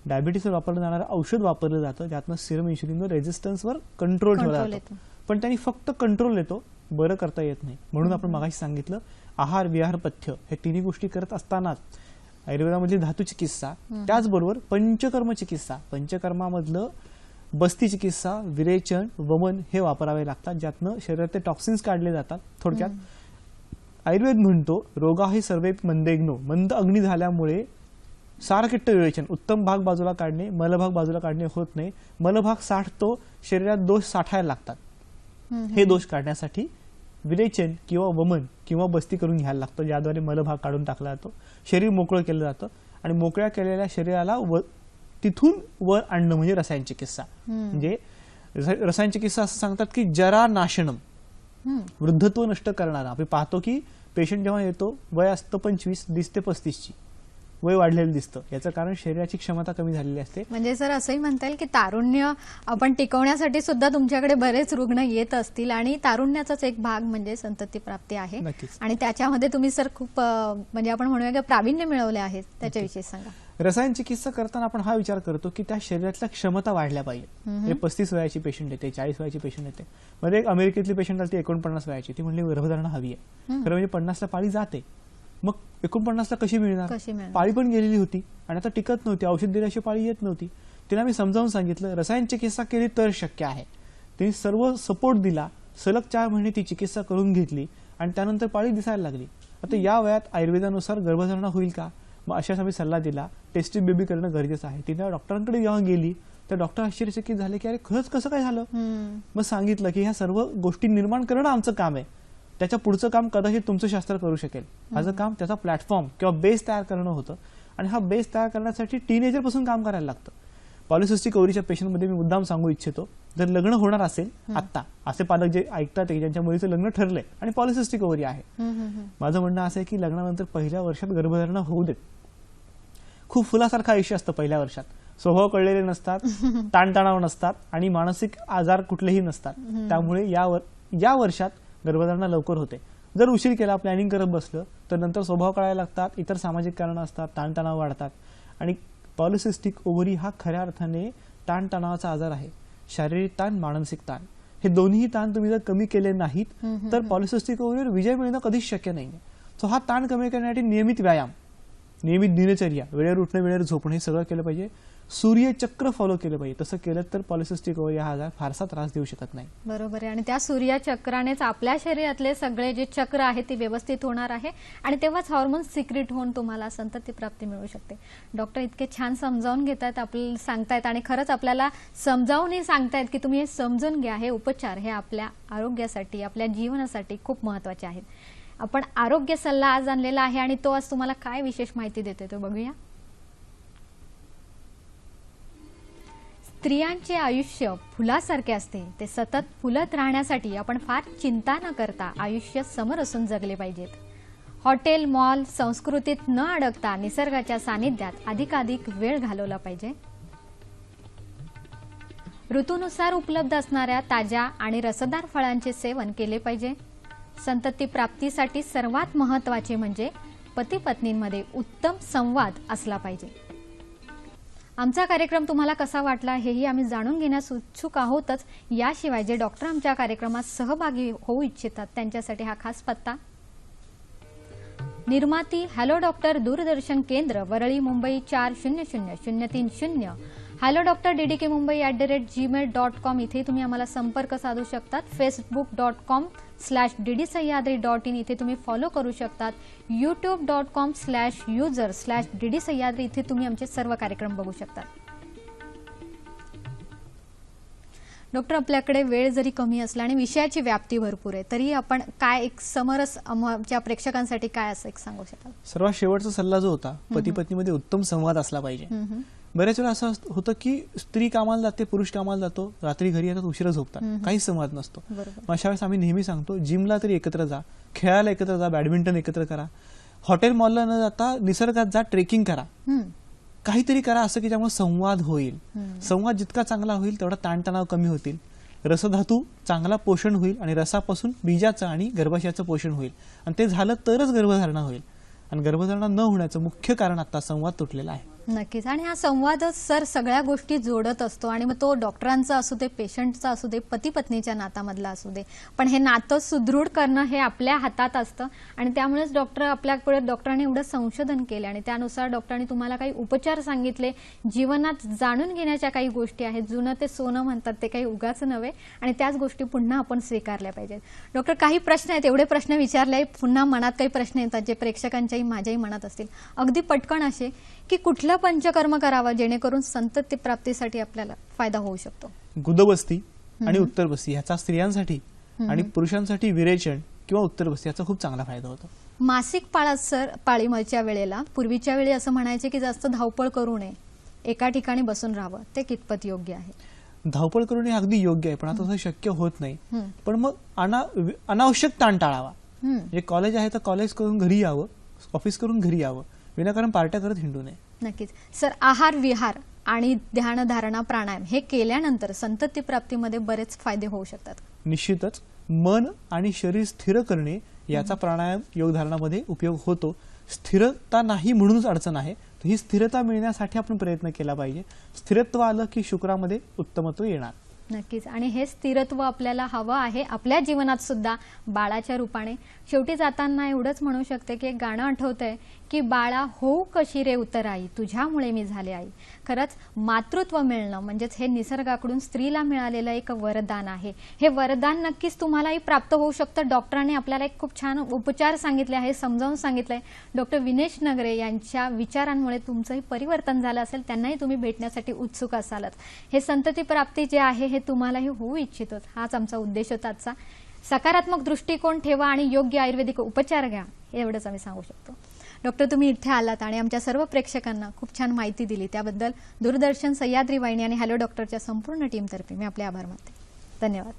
[SPEAKER 2] डायबिटीसवर वापरलं जाणारं औषध वापरलं जातं, ज्यातनं सिरम इन्शुलिनवर रेझिस्टन्सवर कंट्रोल ठेवला जातो. पण त्यांनी फक्त कंट्रोल येतो, बरं करता येत नाही. म्हणून आपण मगाशी सांगितलं आहार, विहार, पथ्य हे तिन्ही गोष्टी करत असतानाच आयुर्वेदामधली धातू चिकित्सा, त्याचबरोबर पंचकर्म चिकित्सा, पंचकर्मामधलं बस्ती चिकित्सा, विरेचन, वमन हे वापरावे लागतात, ज्यातनं शरीरातले टॉक्सिन्स काढले जातात. थोडक्यात आयुर्वेद म्हणतो रोगाही सर्वे मंदेग्नो, मंद अग्नी झाल्यामुळे सारकिट्ट विवेचन, उत्तम भाग बाजूला काढणे, मलभाग बाजूला काढणे होत नाही. मलभाग साठतो, शरीरात दोष साठायला लागतात. हे दोष काढण्यासाठी विरेचन किंवा वमन किंवा बस्ती करून घ्यायला लागतं, ज्याद्वारे मलभाग काढून टाकला जातो, शरीर मोकळं केलं जातं आणि मोकळ्या केलेल्या शरीराला तिथून वर आणणं म्हणजे रसायन चिकित्सा. म्हणजे रसायन चिकित्सा असं सांगतात की जरा नाशनम, वृद्धत्व नष्ट करणारा. आपण पाहतो की पेशंट जेव्हा येतो वय असतं 25, दिसते 35ची, वय वाढलेलं दिसतं. याचं कारण शरीराची क्षमता कमी झालेली असते.
[SPEAKER 1] म्हणजे सर असंही म्हणता येईल की तारुण्य आपण टिकवण्यासाठी सुद्धा तुमच्याकडे बरेच रुग्ण येत असतील आणि तारुण्याचाच एक भाग म्हणजे संतती प्राप्ती आहे. आणि त्याच्यामध्ये तुम्ही सर खूप म्हणजे आपण म्हणूया की प्रावीण्य मिळवले आहेत, त्याच्याविषयी सांगा.
[SPEAKER 2] रसायन चिकित्सा करताना आपण हा विचार करतो की त्या शरीरातल्या क्षमता वाढल्या पाहिजे. म्हणजे 35 वयाची पेशंट येते, 40 वयाची पेशंट येते. मध्ये एक अमेरिकेतली पेशंट आली 49 वयाची, ती म्हणली गर्भधारणा हवी आहे. खरं म्हणजे 50ला पाळी जाते, मग 49ला कशी मिळणार? पाळी पण गेलेली होती आणि आता टिकत नव्हती, औषध दिल्याशी पाळी येत नव्हती. तिला मी समजावून सांगितलं रसायन चिकित्सा केली तर शक्य आहे. तिने सर्व सपोर्ट दिला, सलग 4 महिने ती चिकित्सा करून घेतली आणि त्यानंतर पाळी दिसायला लागली. आता या वयात आयुर्वेदानुसार गर्भधारणा होईल का? मग अशाच आम्ही सल्ला दिला, टेस्टिंग बेबी करणं गरजेचं आहे. तिने डॉक्टरांकडे जेव्हा गेली तर डॉक्टर आश्चर्यचकित झाले की अरे खरंच कसं काय झालं. मग सांगितलं की ह्या सर्व गोष्टी निर्माण करणं आमचं काम आहे, त्याच्या पुढचं काम कदाचित तुमचं शास्त्र करू शकेल. माझं काम त्याचा प्लॅटफॉर्म किंवा बेस तयार करणं होतं आणि हा बेस तयार करण्यासाठी टीनेजर पासून काम करायला लागतं. पॉलिसिस्टिक ओव्हरीच्या पेशंटमध्ये मी मुद्दाम सांगू इच्छितो, जर लग्न होणार असेल आत्ता, असे पालक जे ऐकतात ज्यांच्या मुलीचं लग्न ठरलंय आणि पॉलिसिस्टिक ओव्हरी आहे, माझं म्हणणं असं आहे की लग्नानंतर पहिल्या वर्षात गर्भधारणा होऊ देत. खूप फुलासारखं आयुष्य असतं पहिल्या वर्षात, स्वभाव कळलेले नसतात, ताणतणाव नसतात आणि मानसिक आजार कुठलेही नसतात. त्यामुळे या वर्षात गर्भधारणा लवकर होते. जर उशीर केला, प्लॅनिंग करत बसलं तर नंतर स्वभाव कळायला लागतात, इतर सामाजिक कारणं असतात, ताणतणाव वाढतात. आणि पॉलिसिस्टिक ओव्हरी हा खऱ्या अर्थाने ताणतणावाचा आजार आहे. शारीरिक ताण, मानसिक ताण हे दोन्ही ताण तुम्ही जर कमी केले नाहीत तर पॉलिसिस्टिक ओव्हरीवर विजय मिळणं कधीच शक्य नाही. सो हा ताण कमी करण्यासाठी नियमित व्यायाम, नियमित दिनचर्या, वेळेवर उठणं, वेळेवर झोपणं हे सगळं केलं पाहिजे. सूर्यचक्र फॉलो केलं पाहिजे. तसं केलं तर पॉलिसिस्टिक ओव्हरी हा आजार फारसा त्रास देऊ शकत नाही.
[SPEAKER 1] बरोबर आहे. आणि त्या सूर्यचक्रानेच आपल्या शरीरातले सगळे जे चक्र आहे ते व्यवस्थित होणार आहे आणि तेव्हाच हार्मोन्स सिक्रेट होऊन तुम्हाला संतती प्राप्ती मिळू शकते. डॉक्टर इतके छान समजावून घेतात, आपल्याला सांगतायत आणि खरंच आपल्याला समजावूनही सांगतायत की तुम्ही हे समजून घ्या. हे उपचार हे आपल्या आरोग्यासाठी, आपल्या जीवनासाठी खूप महत्त्वाचे आहेत. आपण आरोग्य सल्ला आज आणलेला आहे आणि तो आज तुम्हाला काय विशेष माहिती देतोय तो बघूया. स्त्रियांचे आयुष्य फुलासारखे असते. ते सतत फुलत राहण्यासाठी आपण फार चिंता न करता आयुष्य समरसून जगले पाहिजेत. हॉटेल, मॉल, संस्कृतीत न अडकता निसर्गाच्या सानिध्यात अधिकाधिक वेळ घालवला पाहिजे. ऋतूनुसार उपलब्ध असणाऱ्या ताज्या आणि रसदार फळांचे सेवन केले पाहिजे. संतती प्राप्तीसाठी सर्वात महत्त्वाचे म्हणजे पती पत्नींमध्ये उत्तम संवाद असला पाहिजे. आमचा कार्यक्रम तुम्हाला कसा वाटला हेही आम्ही जाणून घेण्यास उत्सुक आहोतच. याशिवाय जे डॉक्टर आमच्या कार्यक्रमात सहभागी होऊ इच्छितात त्यांच्यासाठी हा खास पत्ता: निर्माती हॅलो डॉक्टर, दूरदर्शन केंद्र, Worli, Mumbai 400030. Hello doctor DDK Mumbai @gmail.com इथे तुम्ही आम्हाला संपर्क साधू शकतात. facebook.com/ddsahyadri.in इथे तुम्ही फॉलो करू शकतात. youtube.com/user/ddsahyadri इथे तुम्ही आमचे सर्व कार्यक्रम बघू शकतात. डॉक्टर, आपल्याकडे वेळ जरी कमी असला आणि विषयाची व्याप्ती भरपूर आहे तरी आपण काय एक समरस आमच्या प्रेक्षकांसाठी काय असं एक सांगू शकाल?
[SPEAKER 2] सर्वात शेवटचा सल्ला जो होता, पती पत्नीमध्ये उत्तम संवाद असला पाहिजे. बऱ्याच वेळा असं होतं की स्त्री कामाला जाते, पुरुष कामाला जातो, रात्री घरी येतात, उशिरा झोपतात, काही संवाद नसतो. अशा वेळेस आम्ही नेहमी सांगतो जिमला तरी एकत्र जा, खेळायला एकत्र जा, बॅडमिंटन एकत्र करा, हॉटेल मॉलला न जाता निसर्गात जा, ट्रेकिंग करा, काहीतरी करा असं की ज्यामुळे संवाद होईल. संवाद जितका चांगला होईल तेवढा ताणतणाव कमी होतील, रसधातू चांगला पोषण होईल आणि रसापासून बीजाचं आणि गर्भाशयाचं पोषण होईल. आणि ते झालं तरच गर्भधारणा होईल. आणि गर्भधारणा न होण्याचं मुख्य कारण आता संवाद तुटलेला आहे.
[SPEAKER 1] नक्कीच. आणि हा संवादच सर सगळ्या गोष्टी जोडत असतो. आणि मग तो डॉक्टरांचा असू दे, पेशंटचा असू दे, पती पत्नीच्या नातामधला असू दे, पण हे नातं सुदृढ करणं हे आपल्या हातात असतं. आणि त्यामुळेच डॉक्टरांनी एवढं संशोधन केलं आणि त्यानुसार डॉक्टरांनी तुम्हाला काही उपचार सांगितले. जीवनात जाणून घेण्याच्या काही गोष्टी आहेत. जुनं ते सोनं म्हणतात, ते काही उगाच नव्हे आणि त्याच गोष्टी पुन्हा आपण स्वीकारल्या पाहिजेत. डॉक्टर, काही प्रश्न आहेत, एवढे प्रश्न विचारले, पुन्हा मनात काही प्रश्न येतात जे प्रेक्षकांच्याही माझ्याही मनात असतील. अगदी पटकन असे की कुठलं पंचकर्म करावं जेणेकरून संतती प्राप्तीसाठी आपल्याला फायदा होऊ शकतो?
[SPEAKER 2] गुदबस्ती आणि उत्तरबस्ती ह्याचा स्त्रियांसाठी आणि पुरुषांसाठी विरेचन किंवा उत्तरबस्ती याचा खूप चांगला फायदा होतो.
[SPEAKER 1] मासिक पाळात सर पाळीमळच्या वेळेला पूर्वीच्या वेळी असं म्हणायचे की जास्त धावपळ करू नये, एका ठिकाणी बसून राहावं, ते कितपत योग्य आहे?
[SPEAKER 2] धावपळ करून हे अगदी योग्य आहे, पण आता तसं शक्य होत नाही. पण मग अनावश्यक ताण टाळावा. म्हणजे कॉलेज आहे तर कॉलेज करून घरी यावं, ऑफिस करून घरी यावं, विनाकारण पार्ट्या करत हिंडू नये.
[SPEAKER 1] नक्कीच. सर, आहार विहार आणि ध्यानधारणा प्राणायाम हे केल्यानंतर संतती प्राप्तीमध्ये बरेच फायदे होऊ शकतात.
[SPEAKER 2] निश्चितच मन आणि शरीर स्थिर करणे याचा प्राणायाम योगधारणामध्ये उपयोग होतो. स्थिरता नाही म्हणूनच अडचण आहे, तर ही स्थिरता मिळण्यासाठी आपण प्रयत्न केला पाहिजे. स्थिरत्व आलं की शुक्रामध्ये उत्तमत्व येणार.
[SPEAKER 1] नक्कीच. आणि हे स्थिरत्व आपल्याला हवं आहे आपल्या जीवनात सुद्धा बाळाच्या रूपाने. शेवटी जाताना एवढंच म्हणू शकते की एक गाणं आठवतंय की बाळा होऊ कशी रे उतराई, तुझ्यामुळे मी झाले आई. खरंच मातृत्व मिळणं म्हणजेच हे निसर्गाकडून स्त्रीला मिळालेलं एक वरदान आहे. हे वरदान नक्कीच तुम्हालाही प्राप्त होऊ शकतं. डॉक्टरांनी आपल्याला एक खूप छान उपचार सांगितले आहे, समजावून सांगितलंय. डॉक्टर विनेश नगरे यांच्या विचारांमुळे तुमचंही परिवर्तन झालं असेल, त्यांनाही तुम्ही भेटण्यासाठी उत्सुक असालच. हे संतती प्राप्ती जे आहे हे तुम्हालाही होऊ इच्छितो, हाच आमचा उद्देश होता आजचा. सकारात्मक दृष्टिकोन ठेवा आणि योग्य आयुर्वेदिक उपचार घ्या, एवढंच आम्ही सांगू शकतो. डॉक्टर, तुम्ही इथे आलात आणि आमच्या सर्व प्रेक्षकांना खूप छान माहिती दिली, त्याबद्दल दूरदर्शन, सह्याद्री वाहिनी आणि हॅलो डॉक्टरच्या संपूर्ण टीमतर्फे मी आपले आभार मानते. धन्यवाद.